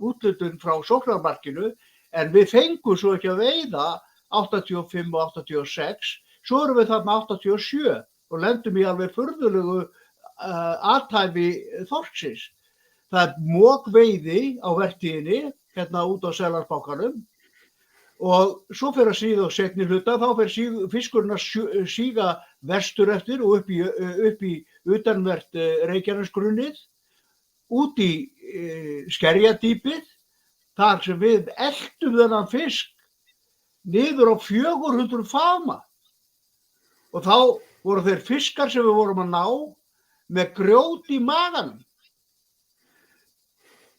úthlutun frá sóknarmarkinu, en við fengum svo ekki að veiða 85 og 86, svo erum við þarna 87 og lendum í alveg furðulegu athæfi þorsksins. Það er mokveiði á vertíðinni, út á Selvogsbankanum, og svo fer að síða á seinni hluta, þá fer fiskurinn að síga vestur eftir og upp í utanvert Reykjanesgrunnið, út í Skerjadýpið, þar sem við eltum þennan fisk niður á 400 faðma. Og þá voru þeir fiskar sem við vorum að ná með grjót í maganum.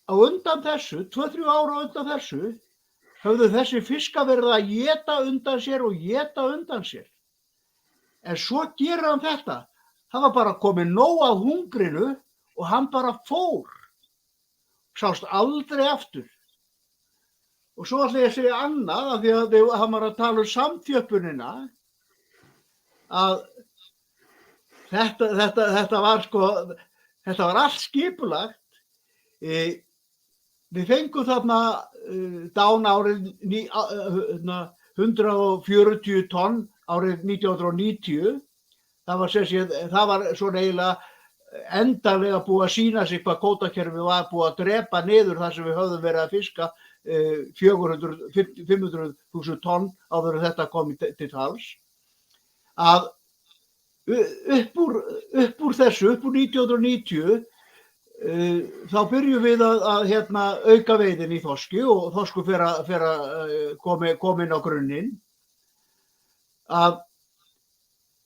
Á undan þessu, 2-3 ára á undan þessu, höfðu þessi fiskar verið að éta undan sér og éta undan sér. En svo gerir hann þetta. Það var bara komið nóg af hungrinu og hann bara fór. Sást aldrei aftur. Og svo ætla ég að segja annað, af því að hann var að tala samþjöppunina, að þetta var Þetta var allt skipulagt. Við fengum þarna dán árið 140 tonn árið 1990. Það var svona eiginlega endanlega búið að sýna sig hvað kvótakerfið var búið að drepa niður þar sem við höfðum verið að fiska 500.000 tonn áður en þetta kom til tals. Að upp úr þessu, upp úr 1990, þá byrjum við að auka veiðin í þorski og þorskur fer að koma inn á grunninn. Að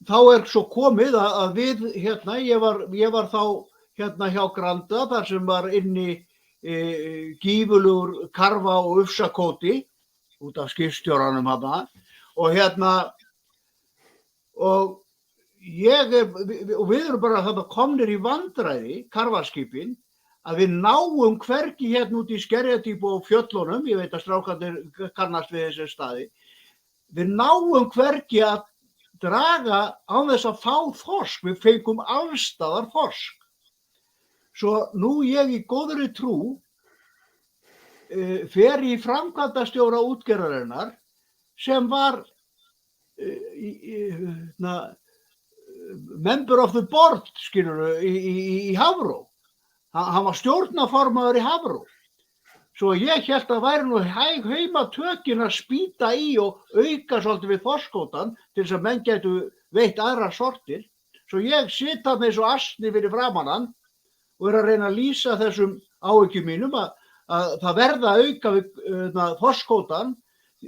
þá svo komið að við ég var þá hjá Granda þar sem var inni gífurlegur karfa og ufsakóti út af skipstjóranum þarna og við erum bara þarna komnir í vandræði, karfaskipin, að við náum hvergi út í Skerjadýpi og fjöllunum, ég veit að strákarnir kannast við þessi staði, við náum hvergi að draga án þess að fá þorsk, við fengum allstaðar þorsk. Svo nú ég í góðri trú fer í framkvæmdastjóra útgerðarinnar sem var member of the board, skilurðu, í Hafró. Hann var stjórnarformaður í Hafró. Svo ég hélt að væri nú heima tökin að spýta í og auka svolítið við þorskkvótann til þess að menn gætu veitt aðrar sortir. Svo ég sit þarna eins og asni fyrir framan hann og að reyna að lýsa þessum áhyggjum mínum að það verða að auka við þorskkvótann.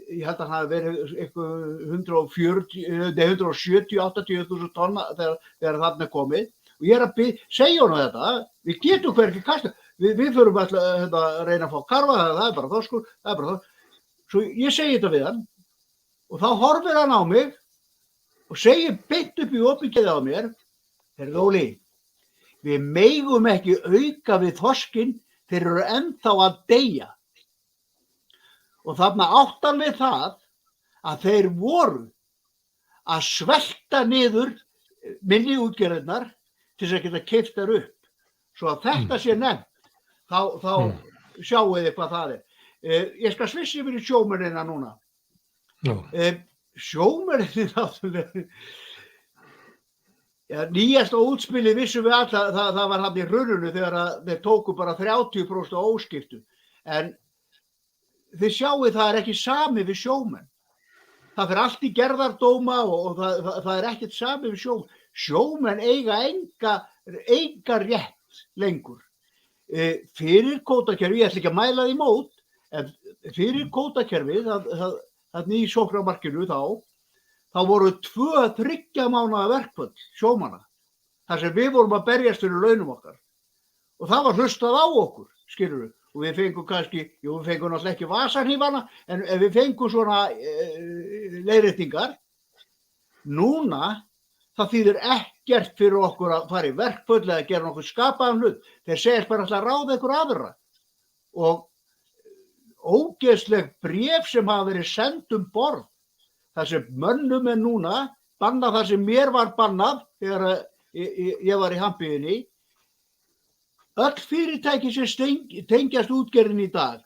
Ég held að hann hafi verið eitthvað 170-80.000 tonna þegar þarna komið. Og ég að segja honum þetta, við getum hvergi kasta, við förum að reyna að fá karfa, það er bara þorskur, það er bara þorskur. Svo ég segi þetta við hann og þá horfir hann á mig og segir beint upp í opingeði á mér, heyrðu Óli, við megum ekki auka við þorskinn, þeir eru ennþá að deyja. Og þarna áttan við það að þeir voru að svelta niður minni útgerðirnar til þess að geta keypt þær upp. Svo að þetta sé nefnt, þá sjáu þið hvað það er. Ég skal svissi yfir í sjómennina núna. Sjómennina náttúrulega, nýjasta útspilið vissum við alltaf, það var hann í hruninu þegar þeir tóku bara 30% á óskiptu. En þið sjáu það er ekki sami við sjómenn. Það fer allt í gerðardóma og það er ekkert sami við sjómenn. Sjómenn eiga enga rétt lengur. Fyrir kvótakerfi, ég ætla ekki að mæla því mót, en fyrir kvótakerfi, það í sóknarmarkinu þá voru 2-3 mánaða verkföll sjómanna, þar sem við vorum að berjast fyrir launum okkar. Og það var hlustað á okkur, skilurðu. Og við fengum kannski, við fengum náttúrulega ekki vasarhnífana, en við fengum svona leiðréttingar. Núna, það þýðir ekkert fyrir okkur að fara í verkföll eða gera nokkuð skapaðan hlut. Þeir segjast bara alltaf að ráða ykkur aðra. Og ógeðsleg bréf sem hafa verið send borð, þar sem mönnum núna, bannað þar sem mér var bannað þegar ég var í hampiðinni, öll fyrirtæki sem tengjast útgerðin í dag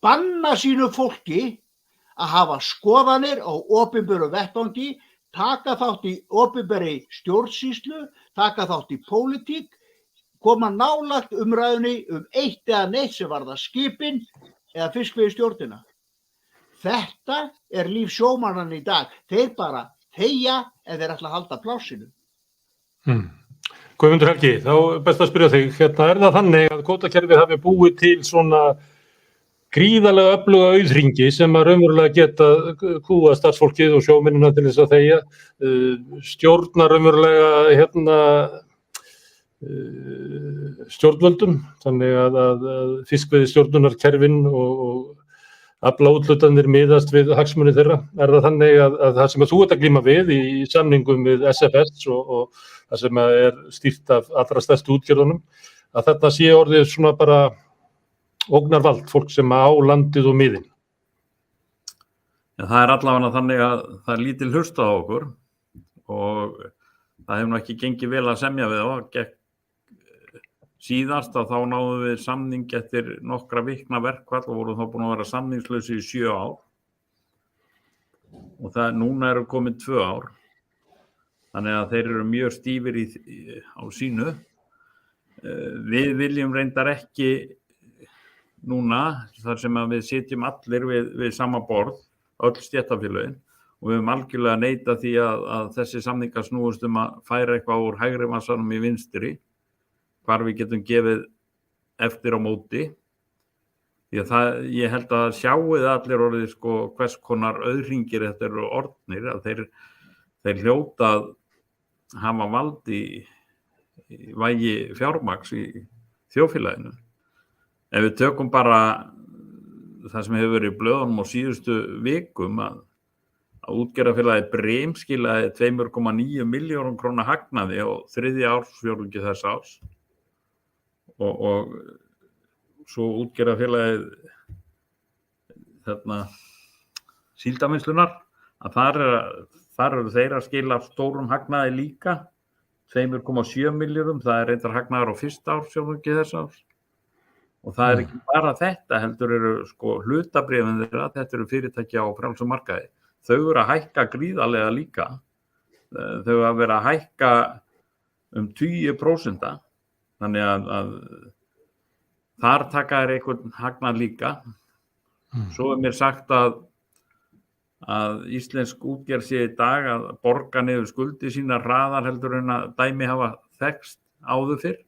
banna sínu fólki að hafa skoðanir á opinberu vettvangi, taka þátt í opinberri stjórnsýslu, taka þátt í pólitík, koma nálægt umræðunni eitt eða neitt sem varðar skipin eða fiskveiðistjórnina. Þetta er líf sjómannanna í dag. Þeir bara þegja ef þeir ætla að halda plássinu. Guðmundur Helgi, þá best að spyrja þig, er það þannig að kvótakerfið hafi búið til svona gríðarlega öfluga auðhringi sem að raunverulega geta kúga starfsfólkið og sjómennina til þess að þegja, stjórna raunverulega stjórnvöldum, þannig að fiskveiðistjórnunarkerfin og aflaúthlutanir miðast við hagsmuni þeirra. Er það þannig að það sem þú ert að glíma við í samningum við SFS og það sem er stýrt af allra stærstu útgerðunum, að þetta sé orðið svona bara ógnarvald, fólk sem á landið og miðin? Ja, það er allavega þannig að það er lítil hlusta á okkur og það hefur nú ekki gengið vel að semja við þá, gekk síðast að þá náðum við samning eftir nokkra vikna verkfall og vorum þá búin að vera samningslausi í 7 ár. Og núna eru komin 2 ár. Þannig að þeir eru mjög stífir á sínu. Við viljum reyndar ekki núna, þar sem að við sitjum allir við sama borð, öll stéttarfélögin, og við höfum algjörlega neitað því að þessi samningar snúist að færa eitthvað úr hægri vassanum í vinstri, hvar við getum gefið eftir á móti. Því að ég held að sjáið allir orðið hvers konar auðhringir þetta eru orðnir, að þeir hljóta að hafa vald í vægi fjármagns í þjóðfélaginu. Ef við tökum bara það sem hefur verið í blöðunum á síðustu vikum að útgerðarfélagið Brim skilaði 2,9 milljörðum króna hagnaði á 3. ársfjórðungi þess árs og svo útgerðarfélagið Síldarvinnslunnar að þar eru þeir að skila stórum hagnaði líka 2,7 milljörðum, það er reyndar hagnaður á 1. ársfjórðungi þess árs. Og það er ekki bara þetta, heldur eru hlutabréfin þeirra, þetta eru fyrirtæki á frjálsum markaði. Þau eru að hækka gríðarlega líka. Þau eru að vera að hækka 20%. Þannig að þar taka þeir einhvern hagnað líka. Svo mér sagt að íslensk útgerð sé í dag að borga niður skuldi sína hraðar heldur en að dæmi hafa þekkst áður fyrr.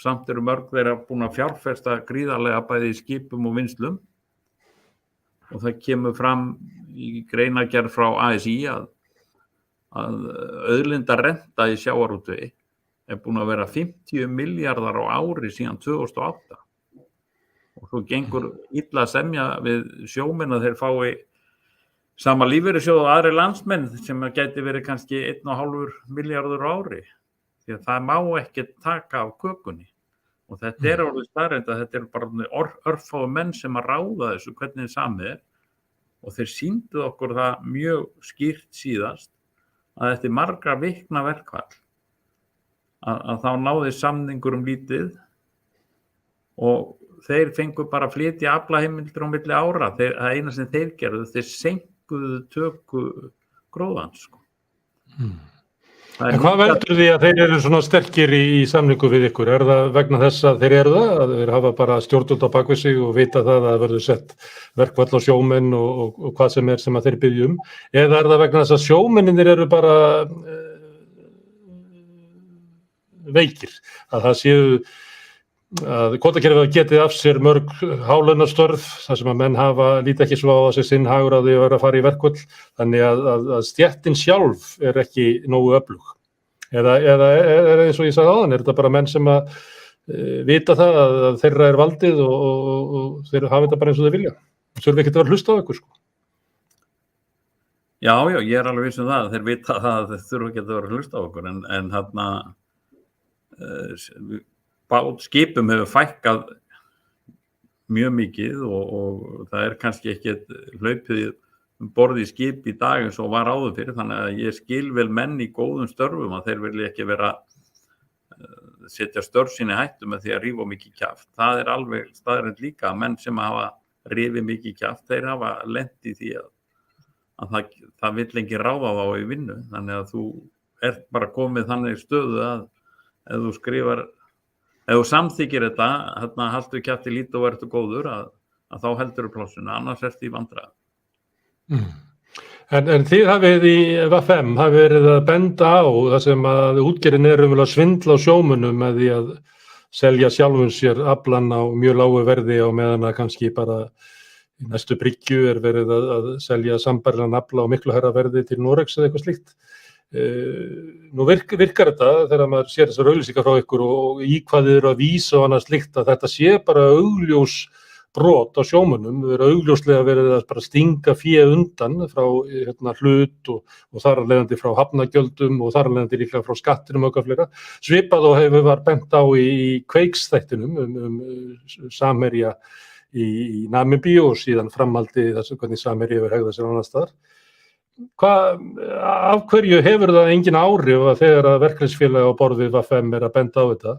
Samt eru mörg þeirra búin að fjárfesta gríðarlega bæði í skipum og vinnslum. Og það kemur fram í greinargerð frá ASÍ að auðlindarenta í sjávarútvegi er búin að vera 50 milljarðar á ári síðan 2008. Og svo gengur illa að semja við sjómenn að þeir fái sama lífeyrissjóð og aðrir landsmenn sem gæti verið kannski 1,5 milljarður á ári. Því að það má ekki taka af kökunni. Og þetta er orðið staðreynd að þetta eru bara örfáu menn sem að ráða þessu hvernig samið er. Og þeir sýndu okkur það mjög skýrt síðast að eftir margra vikna verkfall að þá náði samningur lítið og þeir fengu bara að flytja aflaheimildir á milli ára. Það eina sem þeir gerðu, þeir senkuðu töku gróðans. En hvað veldur því að þeir eru svona sterkir í samningu við ykkur? Er það vegna þess að þeir eru það? Að þeir hafa bara stjórnvöld á bak við sig og vita það að verður sett verkfall á sjómenn og hvað sem að þeir biðja um? Eða er það vegna þess að sjómennir eru bara veikir? Að það séu að kvótakerfið getið af sér mörg hálaunastörf þar sem að menn líta ekki svo á sig sinn hagur að því að vera að fara í verkfall, þannig að stéttin sjálf er ekki nógu öflug. Eða er eins og ég sagði áðan, er þetta bara menn sem að vita það að þeirra er valdið og þeir hafa þetta bara eins og þeir vilja. Þurfi ekki að vera hlusta á ykkur, sko. Já, ég er alveg viss um það. Þeir vita það að þeir þurfi ekki að vera hlusta á okkur en þarna skipum hefur fækkað mjög mikið og það er kannski ekki hlaupið borð í skip í dag eins og var áður fyrir, þannig að ég skil vel menn í góðum störfum að þeir vilja ekki vera setja störf sín í hættu með því að rífa mikið kjaft. Það er alveg staðreynd líka að menn sem hafa rifið mikið kjaft, þeir hafa lent í því að það vill ekki ráða þá í vinnu, þannig að þú ert bara komið þannig stöðu að ef þú skrifar ef þú samþykir þetta, haltu kjafti lítið og ertu góður, að þá heldur plássuna, annars ertu í vandræðum. En þið hafið í VFM verið að benda á það sem að útgerðin er að svindla á sjómönnum með því að selja sjálfum sér aflann á mjög lágu verði á meðan að kannski bara í næstu bryggju er verið að selja sambærilegan afla á miklu hærra verði til Noregs eða eitthvað slíkt. Nú virkar þetta þegar maður sér þessar auglýsingar frá ykkur og í hvað þið eru að vísa og annað slíkt að þetta sé bara augljós brot á sjómönnum, við erum augljóslega verið að bara stinga fé undan frá hlut og þar af leiðandi frá hafnagjöldum og þar af leiðandi líklega frá skattinum og eitthvað fleira. Svipað og hefur var bent á í Kveiksþættinum Samherja í Namibíu og síðan framhaldi þess hvernig Samherja hefur hegðað sér annars staðar. Af hverju hefur það engin áhrif að þegar að verkalýðsfélagi á borð við VFM er að benda á þetta?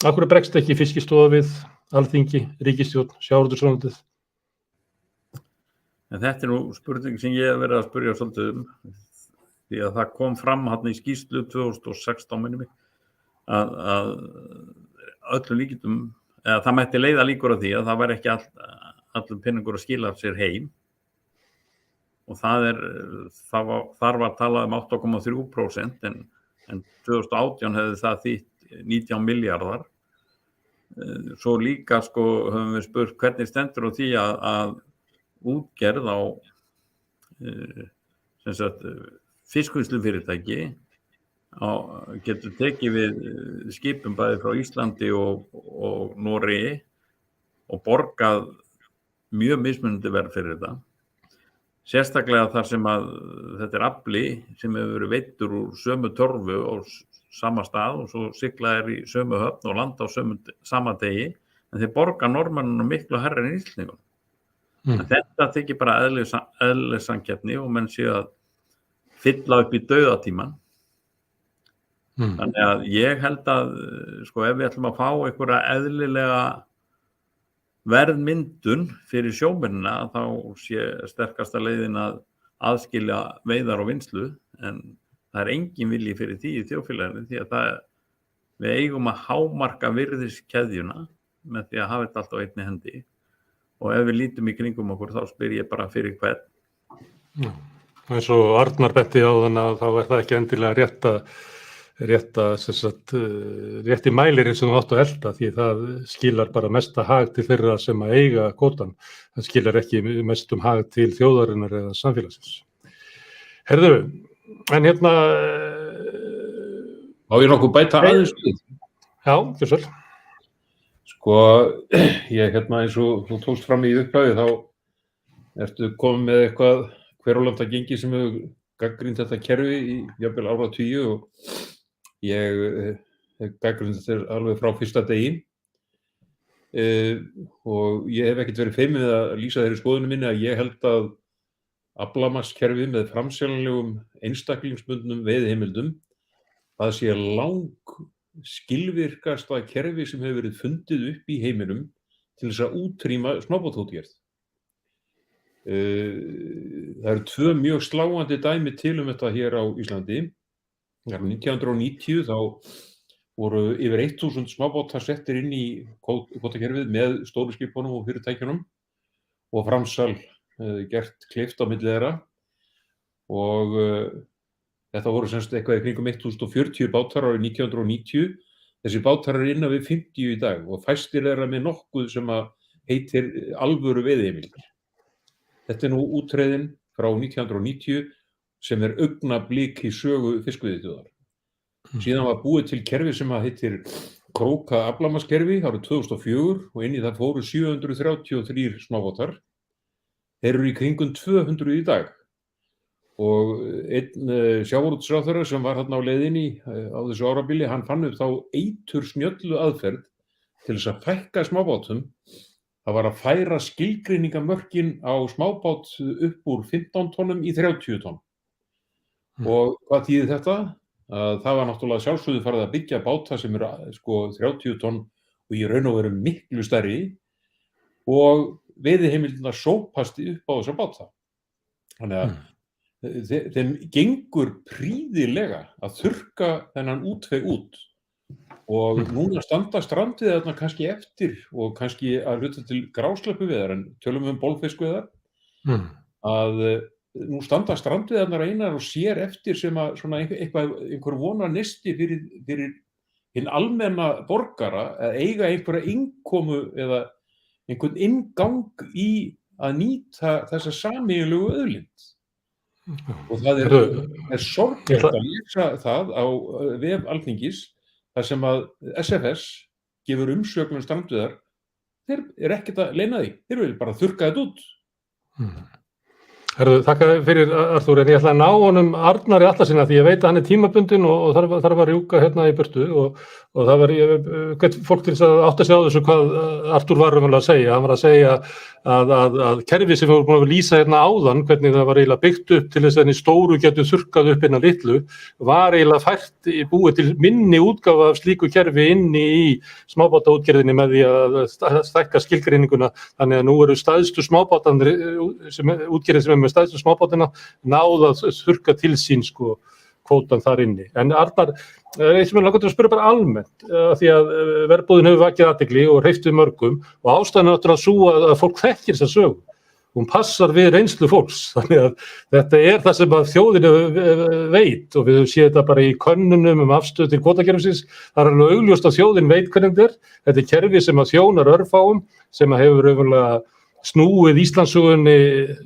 Af hverju bregst ekki Fiskistofa við, Alþingi, ríkisstjórn, sjávarútvegsráðuneytið? En þetta nú spurning sem ég hef verið að spyrja svolítið því að það kom fram hann í skýrslu 2016 minnum að öllum líkindum, eða það mætti leiða líkur á því að það væri ekki allum peningur að skila sér heim og þar var talað 8,3% en 2018 hefði það þýtt 19 milljarðar. Svo líka höfum við spurt hvernig stendur á því að útgerð á fiskvinnslufyrirtæki getur tekið við skipum bæði frá Íslandi og Noregi og borgað mjög mismunandi verð fyrir þetta. Sérstaklega þar sem að þetta afli sem hefur verið veiddur úr sömu torfu á sama stað og svo siglað í sömu höfn og landa á sama degi, en þeir borga Norðmönnunum miklu hærri en Íslendingum. En þetta þykir bara eðlileg samkeppni og menn séu að fylla upp í dauðatímann. Þannig að ég held að ef við ætlum að fá einhverja eðlilega verðmyndun fyrir sjómennina þá sé sterkasta leiðin að aðskilja veiðar og vinnslu, en það er engin vilji fyrir því í þjóðfélaginu því að við eigum að hámarka virðiskeðjuna með því að hafa þetta allt á einni hendi og ef við lítum í kringum okkur þá spyr ég bara fyrir hvern. Eins og Arnar benti á þannig að þá er það ekki endilega rétti mælirinn sem þú átt að elda því það skilar bara mesta hag til þeirra sem að eiga kvótann. Það skilar ekki mestum hag til þjóðarinnar eða samfélagsins. Herðu, en hérna... Á ég nokkuð bæta aðeins við? Já, gjörðu svo. Ég eins og þú tókst fram í upphafi þá ertu komið með eitthvað hverfólanda gengi sem hefur gagnrýnt þetta kerfi í jafnvel áratugi og ég gagnrýnt þetta alveg frá fyrsta degi og ég hef ekkert verið feiminn við að lýsa þeirri skoðunum minni að ég held að aflamarkskerfi með framseljanlegum einstaklingsbundnum veiðiheimildum það sé skilvirkasta kerfi sem hefur verið fundið upp í heiminum til þess að útrýma smábátaútgerð. Það eru tvö mjög sláandi dæmi til þetta hér á Íslandi. 1990 þá voru yfir 1000 smábátar settir inn í kvótakerfið með stóru skipunum og fyrirtækjunum og framsal gert kleift á milli þeirra og þetta voru eitthvað í kringum 1040 bátar árið 1990. Þessi bátar eru innan við 50 í dag og fæstir þeirra með nokkuð sem að heitir alvöru veiðiheimildir. Þetta nú útreiðin frá 1990 sem augnablik í sögu fiskveiðiþjóðar. Síðan var búið til kerfi sem heitir Króka aflamarkskerfi árið 2004 og inn í það fóru 733 smábátar. Þeir eru í kringum 200 í dag. Og einn sjávarútvegsráðherra sem var þarna á leiðinni á þessu árabili, hann fann upp þá eitursnjöllu aðferð til þess að fækka smábátum. Það var að færa skilgreiningamörkin á smábát upp úr 15 tonnum í 30 tonn. Og hvað þýðir þetta? Það var náttúrulega sjálfsögðu farið að byggja báta sem eru 30 tonn og í raun og veru miklu stærri og veiðiheimildirnar sópast upp á þessa báta. Þannig að þeim gengur prýðilega að þurrka þennan útveg út og núna standa strandveiðarnar kannski eftir og kannski að hluta til grásleppuveiðar en tölum bolfiskveiðar að nú standa strandveiðarnar einar og sér eftir sem að einhver vonarneisti fyrir hinn almenna borgara að eiga einhverja innkomu eða einhvern inngang í að nýta þessa sameiginlegu auðlind. Og það er sorglegt að lesa það á vef Alþingis þar sem að SFS gefur umsögn strandveiðar, þeir ekkert að leyna því, þeir vilja bara þurrka þetta út. Herðu, þakka fyrir Arþúr, en ég ætla að ná honum Arnari Atlasyni því ég veit að hann er tímabundinn og þarf að rjúka hérna í burtu og það var, hvert fólk til þess að átta sig á þessu hvað Arþúr var raunverulega að segja. Hann var að segja að kerfi sem við vorum búin að lýsa hérna áðan, hvernig það var eiginlega byggt upp til þess að henni stóru getur þurrkað upp innan litlu, var eiginlega fært búið til minni útgáfa af slíku kerfi inni í smábátaútgerðinni með því að stækka skilgreininguna, þannig að nú eru stærstu smábátarnir útgerðin sem með stærstu smábátina náða að þurrka til sín sko kvótan þar inni. En Arnar, eitt sem ég langar til að spyrja bara almennt, því að verðbúðin hefur vakið athygli og hreyft við mörgum og ástæðan er náttúrulega sú að fólk þekkir þessa sögu. Hún passar við reynslu fólks, þannig að þetta er það sem að þjóðin veit og við höfum séð þetta bara í könnunum afstöðu til kvótakerfisins. Það er alveg augljóst að þjóðin veit hvernig þetta er. Þetta er kerfi sem að þjónar örfáum, sem að hefur raunverulega snúið Íslandssögunni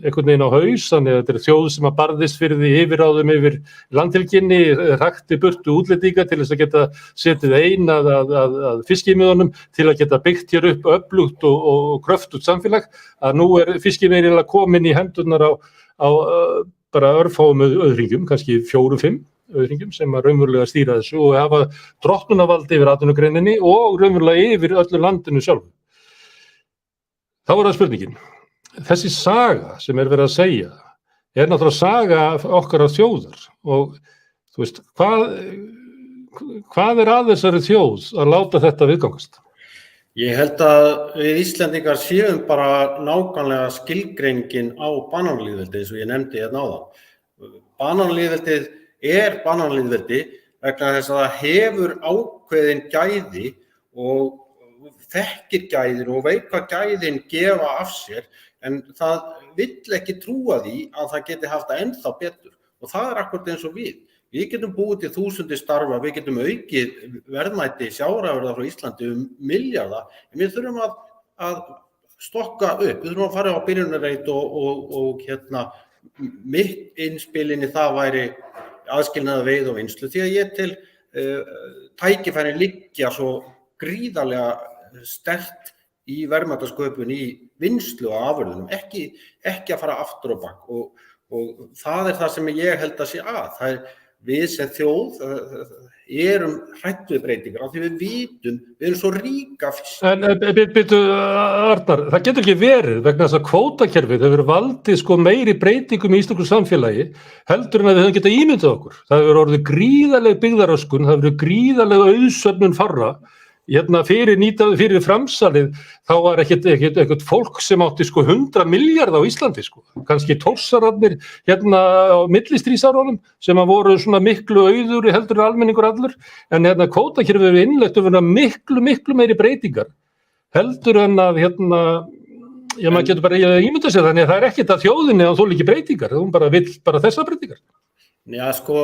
einhvern veginn á haus, þannig að þetta er þjóð sem að barðist fyrir því yfirráðum yfir landhelginni, hrakti burtu útlendinga til þess að geta setið ein að fiskimiðunum, til að geta byggt hér upp öflugt og kröftugt samfélag, að nú er fiskimiðin komin í hendurnar á bara örfáum auðhringjum, kannski 4-5 auðhringjum sem að raunverulega stýra þessu og hafa drottnunarvald yfir atvinnugreininni og raunverulega yfir öllu landinu sjálfu. Þá er það spurningin. Þessi saga sem er verið að segja er náttúrulega saga okkar af þjóðar og þú veist, hvað er að þessari þjóð að láta þetta viðgangast? Ég held að við Íslendingar séum bara nákvæmlega skilgreiningin á bananalýðveldi eins og ég nefndi hérna áðan. Bananalýðveldið er bananalýðveldi vegna þess að það hefur ákveðin gæði og þekkir gæðin og veit hvað gæðin gefa af sér en það vill ekki trúa því að það geti haft það ennþá betur og það er akkurat eins og við. Við getum búið til 1000 starfa, við getum aukið verðmæti sjávarafurða frá Íslandi milljarða en við þurfum að stokka upp, við þurfum að fara á byrjunarreit og mitt innspilinni það væri aðskilnaður veiði og vinnslu því að ég til tækifærin liggja svo gríðarlega sterkt í verðmætasköpun í vinnslu á afurðunum, ekki að fara aftur á bak og það er það sem ég held að sé að. Það er við sem þjóð erum hrætt við breytingar af því við vitum, við erum svo ríka fisk. En byrju Arnar, það getur ekki verið vegna þess að kvótakerfið hefur valdið sko meiri breytingum í íslensku samfélagi heldur en að við höfum getað ímyndað okkur. Það hefur orðið gríðarleg byggðaröskun, það hefur gríðarleg auðsöfnun farra. Fyrir framsalið þá var ekkert fólk sem átti sko 100 milljarða á Íslandi sko. Kannski Thorsararnir á millistríðsárunum sem að voru svona miklu auður heldur almenningur allur en kvótakerfið hefur innleitt að vera miklu meiri breytingar heldur en að maður getur bara ímyndað sér þannig að það er ekkert að þjóðinni að þola ekki breytingar, hún bara vill bara þessar breytingar. Já sko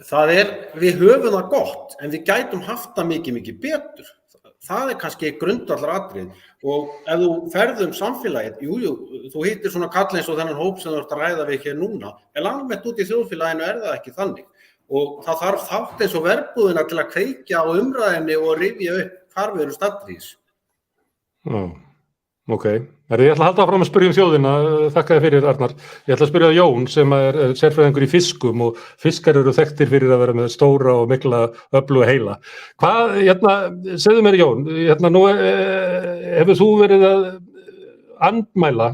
við höfum það gott, en við gætum haft það mikið betur. Það er kannski grundvallaratriði og ef þú ferð samfélagið, þú hittir svona kall eins og þennan hóp sem þú ert að ræða við hér núna, en almennt út í þjóðfélaginu er það ekki þannig. Og það þarf þátt eins og verbúðina til að kveikja á umræðinni og rifja upp hvar við erum staddir í þessu. Ok, ég ætla að halda áfram að spyrja þjóðina, þakka þér fyrir Arnar. Ég ætla að spyrja Jón sem er sérfræðingur í fiskum og fiskar eru þekktir fyrir að vera með stóra og mikla öfluga heila. Segðu mér Jón, nú hefur þú verið að andmæla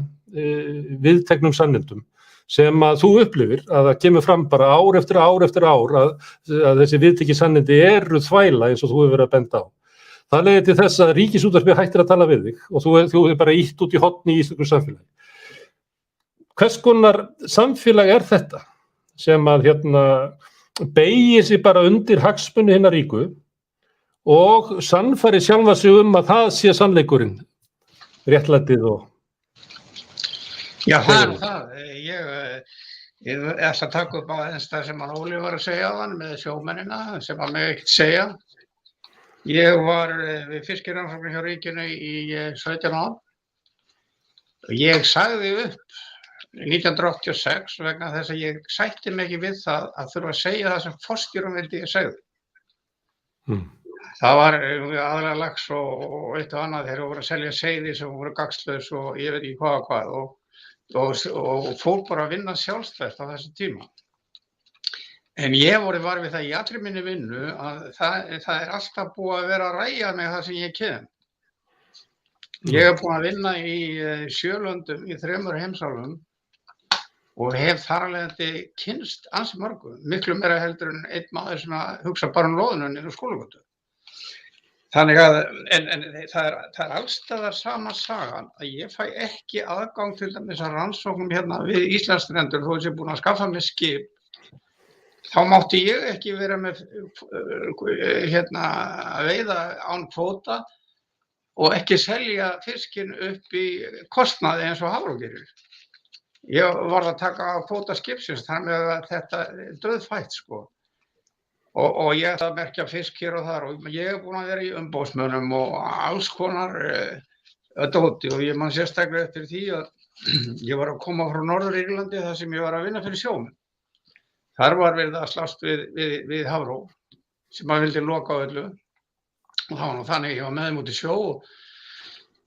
viðteknum sannindum sem að þú upplifir að það kemur fram bara ár eftir ár að þessi viðtekin sannindi eru þvæla eins og þú hefur verið að benda á. Það leiðir til þess að Ríkisútvarpið hættir að tala við þig og þú er bara ýtt út í horni í íslensku samfélagi. Hvers konar samfélag er þetta sem að beygir sig bara undir hagsmuni hinna ríku og sannfærir sjálfa sig að það sé sannleikurinn, réttlætið og... Já, það er það. Ég ætla að taka upp á það sem hann Óli var að segja á hann með sjómennina sem hann með ekkert segja. Ég var við fiskirannsóknir hjá ríkinu í 17 ár. Ég sagði upp 1986 vegna þess að ég sætti mig ekki við það að þurfa að segja það sem forstjórum vildi ég segði. Það var aðalega lax og eitt og annað þegar voru að selja seiði sem voru gagnslaus og ég veit ekki hvað. Og og fór bara að vinna sjálfstætt á þessu tíma. En ég var við það í allri minni vinnu að það er alltaf búið að vera að ræja mig það sem ég kem. Ég búin að vinna í 7 löndum í 3 heimsálfum og hef þar af leiðandi kynnst ansi mörgu, miklu meira heldur en einn maður sem að hugsa bara loðinu niður skólagötu. Þannig að, en það er allstaðar sama sagan að ég fæ ekki aðgang til dæmis að rannsóknum hérna við Íslandsstrendur þó ég búin að skaffa mig skip. Þá mátti ég ekki vera með að veiða án kvóta og ekki selja fiskinn upp í kostnaði eins og Hafró gerir. Ég varð að taka á kvóta skipsins, þannig að þetta er dauðfætt sko. Og ég ætla að merkja fisk hér og þar og ég hef búin að vera í umboðsmönnum og alls konar dóti og ég man sérstaklega eftir því að ég var að koma frá Norður-Írlandi þar sem ég var að vinna fyrir sjómenn. Þar var verið að slást við Hafró sem að vildi loka á öllu og það var nú þannig ég var með þeim út í sjó og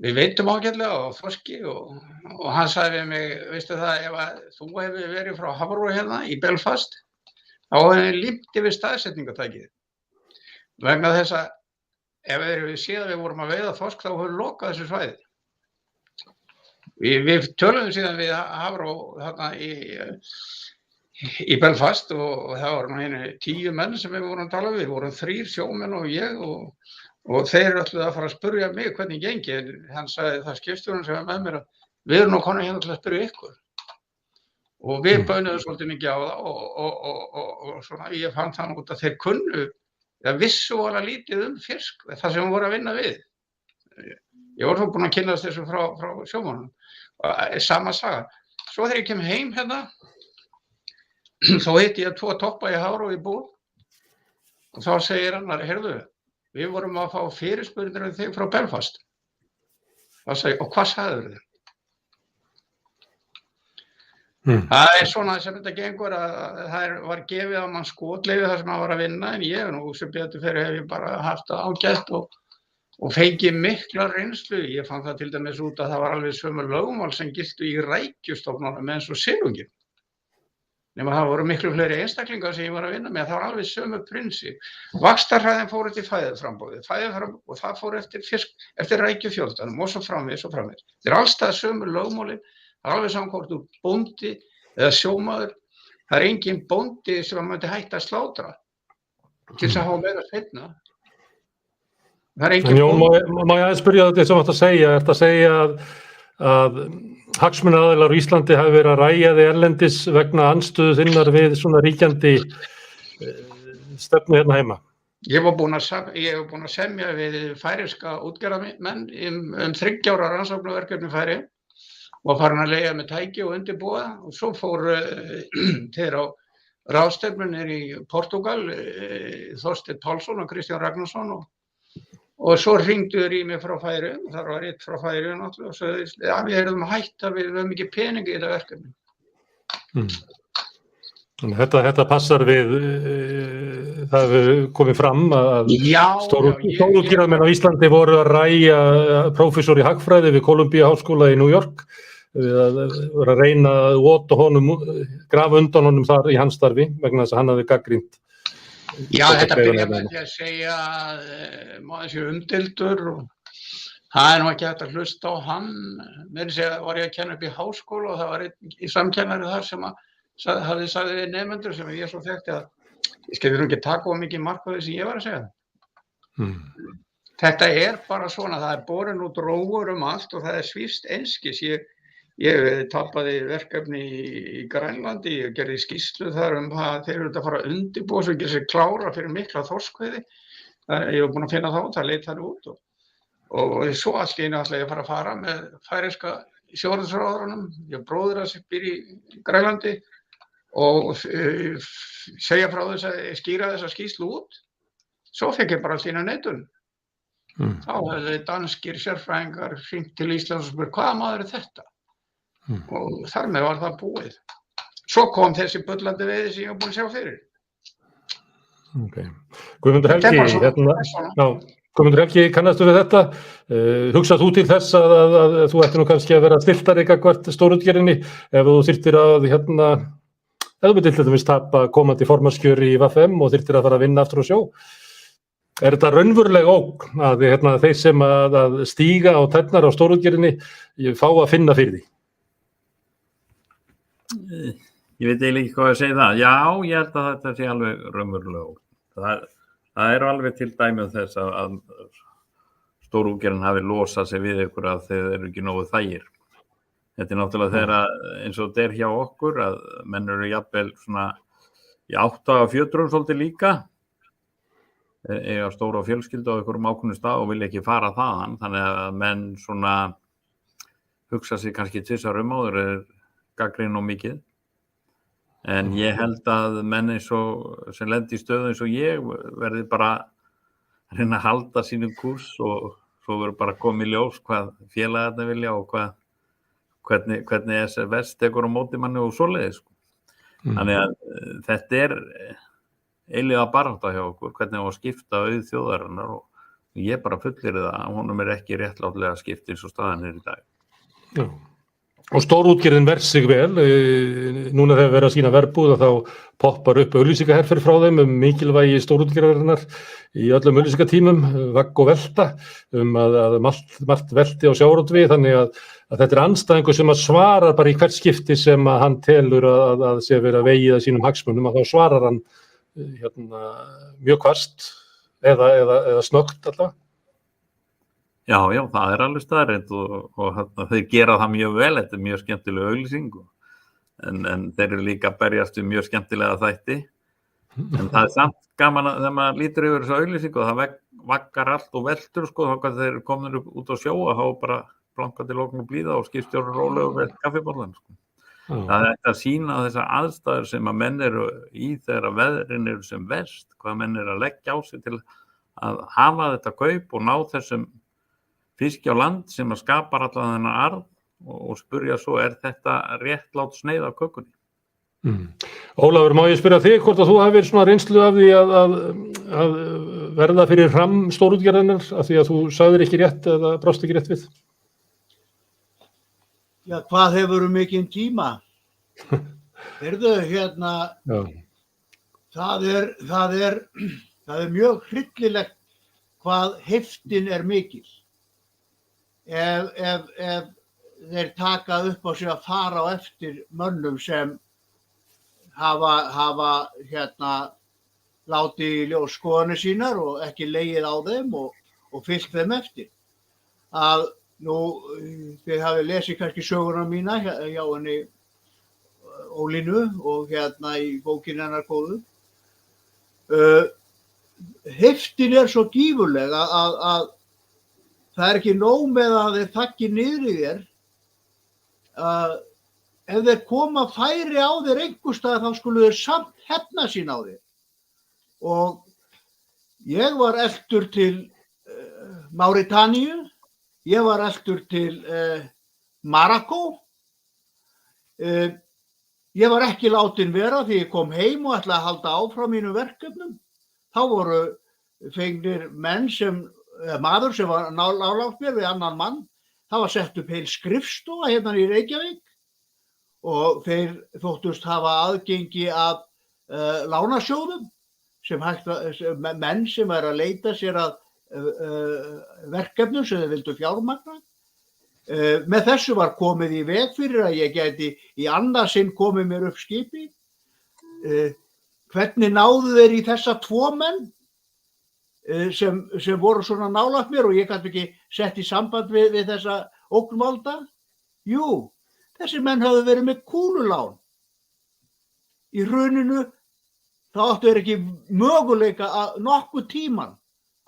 við veitum ágætlega á þorski og hann sagði við mig, veistu það, ef að þú hefur verið frá Hafró hérna í Belfast þá hefði hann límt yfir staðsetningatækið. Vegna þess að ef við séð að við vorum að veiða þorsk þá höfum lokað þessu svæði. Við töluðum síðan við Hafró þarna í Belfast og það voru hérna 10 menn sem við vorum að tala við. Við vorum 3 sjómenn og ég og þeir ætluðu að fara að spyrja mig hvernig gengi. Hann sagði það skipstjórinn sem var með mér að við erum nú komin hérna til að spyrja ykkur. Og við baunuðum svolítið mikið á það og svona ég fann það út að þeir kunnu, það vissu alveg lítið fisk, það sem voru að vinna við. Ég var svo búinn að kynnast þessu frá sjómönnum, sama saga. Svo þegar ég kem heim hérna, þá hitti ég 2 toppa í Hafró í búð og þá segir annar, heyrðu, við vorum að fá fyrirspurnir um þig frá Belfast. Þá segir ég, og hvað sagðirðu þið? Það er svona sem þetta gengur að það var gefið á mann skotleyfi þar sem hann var að vinna en ég nú sem betur fyrir hef ég bara haft það ágætt og fengið mikla reynslu. Ég fann það til dæmis út að það var alveg sömu lögmál sem giltu í rækjustofnunum eins og silunginn. Nema það voru miklu fleiri einstaklingar sem ég var að vinna með, það var alveg sömu prinsip. Vaxtarhraðin fór eftir fæðuframboði og það fór eftir rækjufjöldanum og svo framvegis og framvegis. Þetta er allstað sömu lögmálin. Það er alveg saman hvort þú bóndi eða sjómaður. Það er engin bóndi sem að myndi hætta að slátra til þess að hafa meira seinna. Það er engin bóndi. Má ég aðeins spyrja þetta sem þú átt að segja? Ertu að segja að hagsmunaaðilar á Íslandi hafi verið að ræja þig erlendis vegna andstöðu þinnar við svona ríkjandi stefnu hérna heima? Ég var búinn að semja við færeyska útgerðarmenn 30 ára rannsóknarverkefni Færeyja og farin að leigja með tæki og undirbúa og svo fór þeir á ráðstefnu niður í Portúgal, Þorsteinn Pálsson og Kristján Ragnarsson og svo hringdu þeir í mig frá Færeyjum, þar var einn frá Færeyjum náttúrulega og sagði að við erum að hætta, við höfum ekki pening í þetta verkefni. Þetta passar við, það hefur komið fram að stórútgerðarmenn á Íslandi voru að ræja prófessor í hagfræði við Columbia háskóla í New York við að reyna að ota honum, grafa undan honum þar í hans starfi vegna þess að hann hafði gagnrýnt. Já, þetta byrja með því að segja maður sé umdeildur og það er nú ekki hægt að hlusta á hann. Meira að segja var ég að kenna upp í háskóla og það var einn í samkennari þar sem hafði sagði við nemendur sem ég svo þekkti að ég skilði nú ekki taka of mikið mark á því sem ég var að segja. Þetta er bara svona, það er borin út rógur allt og það er svífst einskis. Ég tapaði verkefni í Grænlandi, ég gerði skýrslu þar það þeir eru að fara að undirbúa svo ekki sér klára fyrir mikla þorskveiði. Ég var búinn að finna það leit það út og svo allt í einu ætla ég að fara með færeyska sjávarútvegsráðherranum. Ég bróðir hans býr í Grænlandi og segja frá þess að skýra þessa skýrslu út. Svo fekk ég bara allt í einu neitun. Þá hefði danskir sérfræðingar hringt til Íslands og spurt hvaða maður er þetta? Og þar með var það búið. Svo kom þessi bullandi veiði sem ég var búinn að sjá fyrir. Guðmundur Helgi, Guðmundur Helgi, kannastu við þetta? Hugsað þú til þess að þú ætti nú kannski að vera stiltari gagnvart stórútgerðinni ef þú þyrftir að ef þú myndir til dæmis tapa komandi formannskjöri í VFM og þyrftir að fara að vinna aftur á sjó? Er þetta raunveruleg ógn að þeir sem að stíga á tærnar á stórútgerðinni fá að finna fyrir því? Ég veit eiginlega ekki hvað að segja það. Já, ég held að þetta sé alveg raunveruleg ógn. Það eru alveg til dæmi þess að stórútgerðin hafi losað sig við ykkur að þeir eru ekki nógu þægir. Þetta náttúrulega þegar eins og þetta hjá okkur að menn eru jafnvel svona í átta á fjötrum svolítið líka, eiga stóra fjölskyldu á einhverjum ákveðnum stað og vilja ekki fara þaðan, þannig að menn svona hugsa sig kannski tvisvar áður gagnrýna of mikið. En ég held að menn eins og sem lendi í stöðu eins og ég verði bara að reyna að halda sínum kúrs og svo verður bara komið í ljós hvað félagarnir vilja og hvernig SFS tekur á móti manni og svoleiðis. Þannig að þetta eilífa barátta hjá okkur, hvernig á að skipta auð þjóðarinnar og ég bara fullyrði það að honum ekki réttlátlega skipt eins og staðan í dag. Já. Og stórútgerðin ver sig vel, núna þegar verið að sýna verbúð þá poppar upp auglýsingaherferð frá þeim mikilvægi stórútgerðarinnar í öllum auglýsingatímum, vagg og velta, að margt velti á sjávarútvegi, þannig að þetta andstæðingur sem að svarar bara í hvert skipti sem að hann telur að sé verið að vegið að sínum hagsmunum, að þá svarar hann mjög hvasst eða snöggt alltaf. Já, það alveg staðreynd og þeir gera það mjög vel, þetta mjög skemmtilega auglýsing en þeir eru líka að berjast mjög skemmtilega þætti. En það samt gaman að þegar maður lítur yfir þessu auglýsingu og það vaggar allt og veltur þá þeir eru komin út á sjó og hafa bara blankað til logn og blíða og skipstjórar rólega og vel kaffibollan. Það að sýna þessar aðstæður sem að menn eru í þegar veðrin eru sem verst, hvað menn eru að leggja á sig til að hafa þetta kaup og ná þessum fiski á land sem að skapar allan þennan arð og spyrja svo, þetta réttlát sneið af kökunni? Ólafur, má ég spyrja þig hvort að þú hafir svona reynslu af því að verða fyrir hramm stórútgerðarinnar af því að þú sagðir ekki rétt eða brást ekki rétt við? Já, hvað hefur mikinn tíma? Heyrðu, það er mjög hryllilegt hvað heftin mikil. Ef þeir taka upp á sig að fara á eftir mönnum sem hafa látið í ljós skoðanir sínar og ekki legið á þeim og fylgt þeim eftir. Að nú, þið hafið lesið kannski söguna mína hjá henni Ólínu og í bókinni hennar góðu. Heftin svo gífurleg að það ekki nóg með að þeir þakki niður í þér. Ef þeir koma færi á þér einhvers staðar þá skulu þeir samt hefna sín á þér. Og ég var eltur til Máritaníu, ég var eltur til Marokkó. Ég var ekki látin vera því ég kom heim og ætlaði að halda áfram mínum verkefnum. Þá voru fengnir menn maður sem var nálægt mér við annan mann, það var sett upp heil skrifstofa hérna í Reykjavík og þeir þóttust hafa aðgengi að lánasjóðum menn sem væru að leita sér að verkefnum sem þeir vildu fjármagna. Með þessu var komið í veg fyrir að ég gæti í annað sinn komið mér upp skipi. Hvernig náðu þeir í þessa tvo menn? Sem voru svona nálægt mér og ég gat ekki sett í samband við þessa ógnvalda. Jú, þessir menn höfðu verið með kúlulán. Í hruninu þá áttu þeir ekki möguleika nokkuð tíman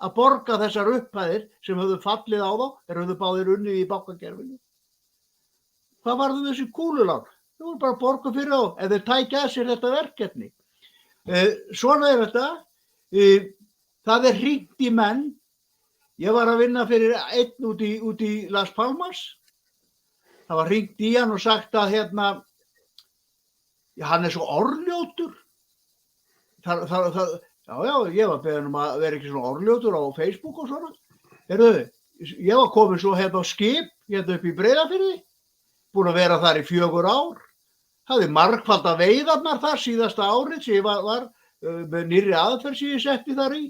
að borga þessar upphæðir sem höfðu fallið á þá, þeir höfðu báðir unnið í bankakerfinu. Hvað varðu þessi kúlulán? Þeir voru bara að borga fyrir þá ef þeir tækja að sér þetta verkefni. Svona þetta. Það hringt í menn. Ég var að vinna fyrir einn út í Las Palmas. Það var hringt í hann og sagt að hann svo orðljótur. Já, ég var beðinn að vera ekki svona orðljótur á Facebook og svona. Heyrðu, ég var komin svo hérna á skip, hérna upp í Breiðafirði, búin að vera þar í 4 ár. Hafði margfalda veiðarnar þar síðasta árið sem ég var með nýrri aðferð sem ég setti þar í.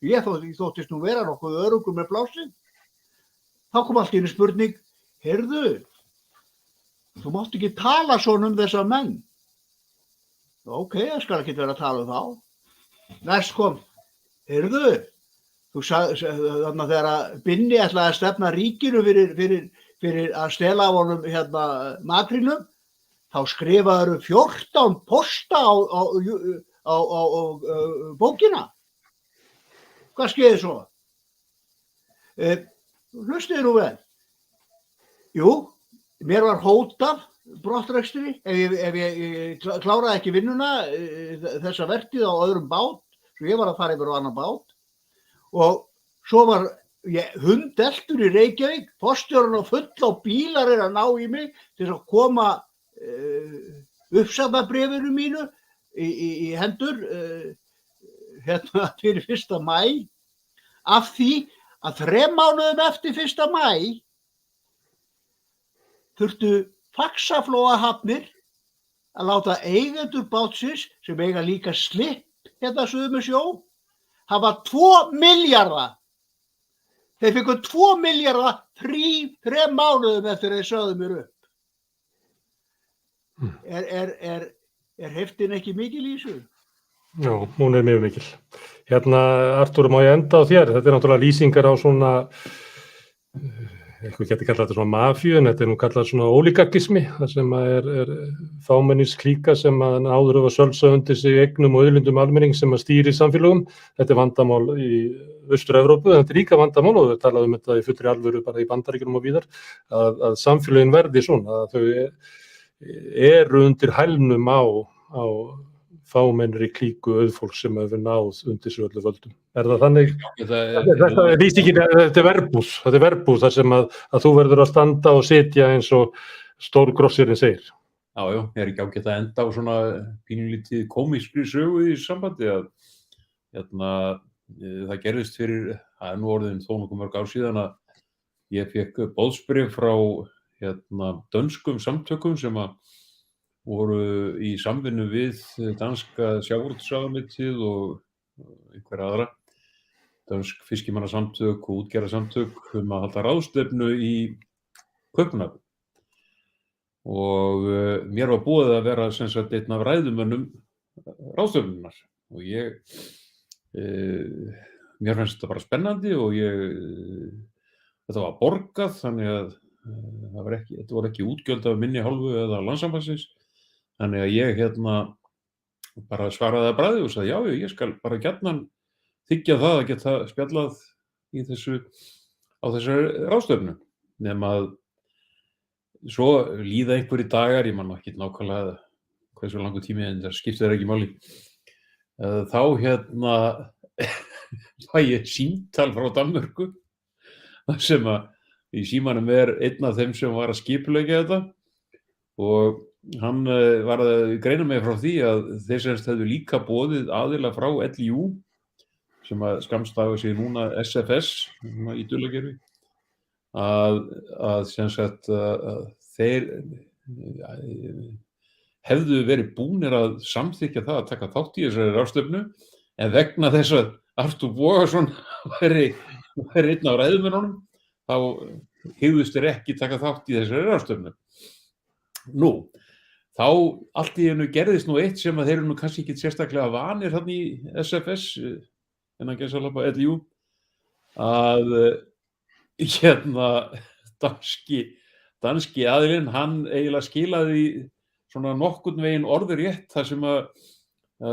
Ég þóttist nú vera nokkuð öruggur með blásið. Þá kom allt í einu spurning, heyrðu, þú mátt ekki tala svona þessa menn. Ok, það skal ekki vera að tala þá. Næst kom, heyrðu, þarna þegar Binni ætlaði að stefna ríkinu fyrir að stela af honum hérna makrílnum, þá skrifaður 14 posta á bókina. Hvað skeiði svo? Hlustiði nú vel. Jú, mér var hótað brottrekstri ef ég kláraði ekki vinnuna þessa vertíð á öðrum bát, svo ég var að fara yfir á annan bát og svo var ég hundeltur í Reykjavík, forstjórinn á full á bílar að ná í mig til að koma uppsafnarbréfinu mínu í hendur hérna fyrir 1. maí af því að 3 mánuðum eftir 1. maí þurftu Faxaflóahafnir að láta eigendur bátsins sem eiga líka slipp hérna suður með sjó hafa 2 milljarða. Þeir fengu 2 milljarða 3 mánuðum eftir að þeir sögðu mér upp. Er heftin ekki mikil í þessu? Já, hún er mjög mikil. Hérna, Artúr, má ég enda á þér? Þetta er náttúrulega lýsingar á svona, eitthvað geti kallað þetta svona mafíu, en þetta er nú kallað svona ólígarkismi, þar sem er fámennisklíka sem að áður hafa sölsað undir sig eignum og auðlindum almenning sem að stýri samfélögum. Þetta er vandamál í Austur-Evrópu, þetta er líka vandamál og við talaðum þetta í fullri alvöru bara í Bandaríkjunum og víðar, að samfélögin verði svona, að þau eru undir hælnum á fámennri klíku auðfólks sem hefur náð undir sig öllu völdum. Er það þannig? Þetta er lýsingin, þetta er verbúð þar sem að þú verður að standa og sitja eins og stórgrossirinn segir. Já, ég ekki ágætt að enda á svona pínulítið komískri sögu í sambandi að það gerðist fyrir, það er nú orðin þó nokkuð mörg ár síðan að ég fékk boðsbréf frá dönskum samtökum sem að voru í samvinnu við danska sjávarútvegsráðuneytið og einhverja aðra dönsk fiskimannasamtök og útgerðarsamtök að halda ráðstefnu í Kaupmannahöfn. Og mér var boðið að vera sem sagt einn af ræðumönnum ráðstefnunnar og mér fannst þetta bara spennandi og þetta var borgað þannig að þetta var ekki útgjöld af minni hálfu eða Landssambandsins. Þannig að ég bara svaraði að bragði og sagði já, ég skal bara gjarnan þiggja það að geta spjallað á þessari ráðstefnu. Nema að svo líða einhverjir dagar, ég man ekki nákvæmlega hversu langur tími en það skiptir ekki máli. Þá fæ ég símtal frá Danmörku sem að í símanum einn af þeim sem var að skipuleggja þetta og hann var að greina mig frá því að þeir semst hefðu líka boðið aðila frá LIU sem að skammstafa sig núna SFS í Dullagerði að semst þeir hefðu verið búnir að samþykkja það að taka þátt í þessari ráðstefnu en vegna þess að Artúr Bogason væri einn af ræðumönnunum þá hygðust þeir ekki taka þátt í þessari ráðstefnu. Nú, þá allt í einu gerðist nú eitt sem að þeir eru nú kannski ekki sérstaklega vanir hann í SFS, innan gæsalappa LIU, að danski aðilinn, hann eiginlega skilaði svona nokkurn veginn orðurétt þar sem að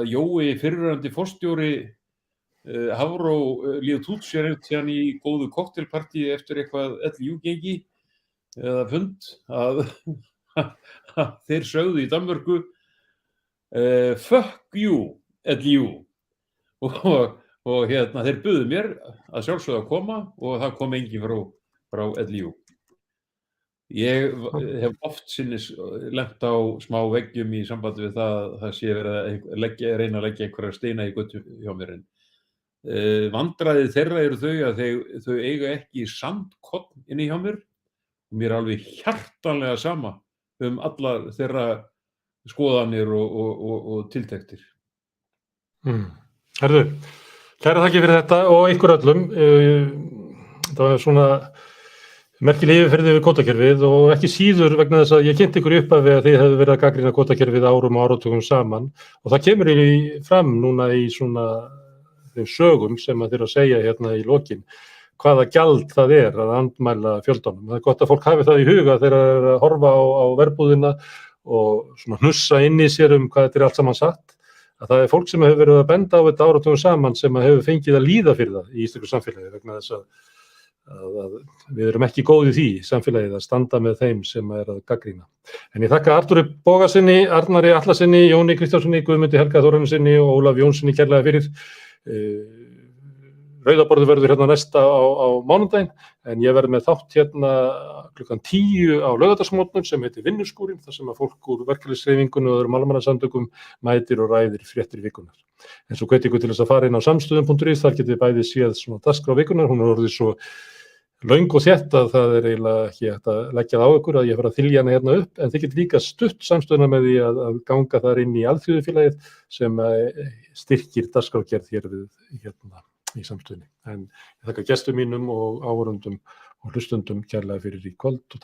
Jói fyrrverandi forstjóri Hafró lét út sér einhvern í góðu kokteilpartíi eftir eitthvað LIU-gengi eða fund að þeir sögðu í Danmörku fuck you LIU og þeir buðu mér að sjálfsögðu að koma og það kom enginn frá LIU. Ég hef oft sinnis lent á smá veggjum í sambandi við það að það sé verið að reyna að leggja einhverja steina í götu hjá mér en Vandræði þeirra eru þau að þau eiga ekki sandkorn inni hjá mér og mér er alveg hjartanlega sama allar þeirra skoðanir og tiltektir. Herðu, kæra þakki fyrir þetta og ykkur öllum. Það var svona merkileg yfirferð yfir kvótakerfið og ekki síður vegna þess að ég kynnti ykkur upp að þið hefðu verið að gagnrýna kvótakerfið árum og áratugum saman og það kemur fram núna í svona þeim sögum sem að þeir að segja hérna í lokin hvaða gjald það er að andmæla fjöldanum. Það er gott að fólk hafi það í huga þegar það er að horfa á verbúðina og svona hnussa inn í sér hvað þetta er allt saman satt. Að það er fólk sem hefur verið að benda á þetta áratugum saman sem að hefur fengið að líða fyrir það í íslensku samfélagi vegna þess að við erum ekki góð í því samfélagið að standa með þeim sem er að gagnrýna. En ég þakka Artúri Bogasyni, Arnari Atlasyni, Jóni Kristjánssyni, Guðmundi Helga Þórarinssyni og Ólaf Jónssyni kærlega fyrir. Rauðaborðið verður hérna næsta á mánudaginn en ég verð með þátt hérna klukkan 10 á laugardagsmorgun sem heitir Vinnuskúrinn þar sem að fólk úr verkalýðshreyfingunni og öðrum almannasamtökum mætir og ræðir fréttir vikunar. En svo hvet ykkur til þess að fara inn á samstöðum.is, þar getið bæði séð svona dagskrá vikunar, hún er orðið svo löng og þétt að það er eiginlega ekki hægt að leggja það á ykkur að ég fara að þylja hana hérna upp, en þið getið líka stutt samstöðuna með því að ganga þar inn í Alþýðufélagið sem styrkir dagskrárgerð hér við hérna í samstöðunni. En ég þakka gestum mínum og áhorfendum og hlustendum kærlega fyrir í kvöld og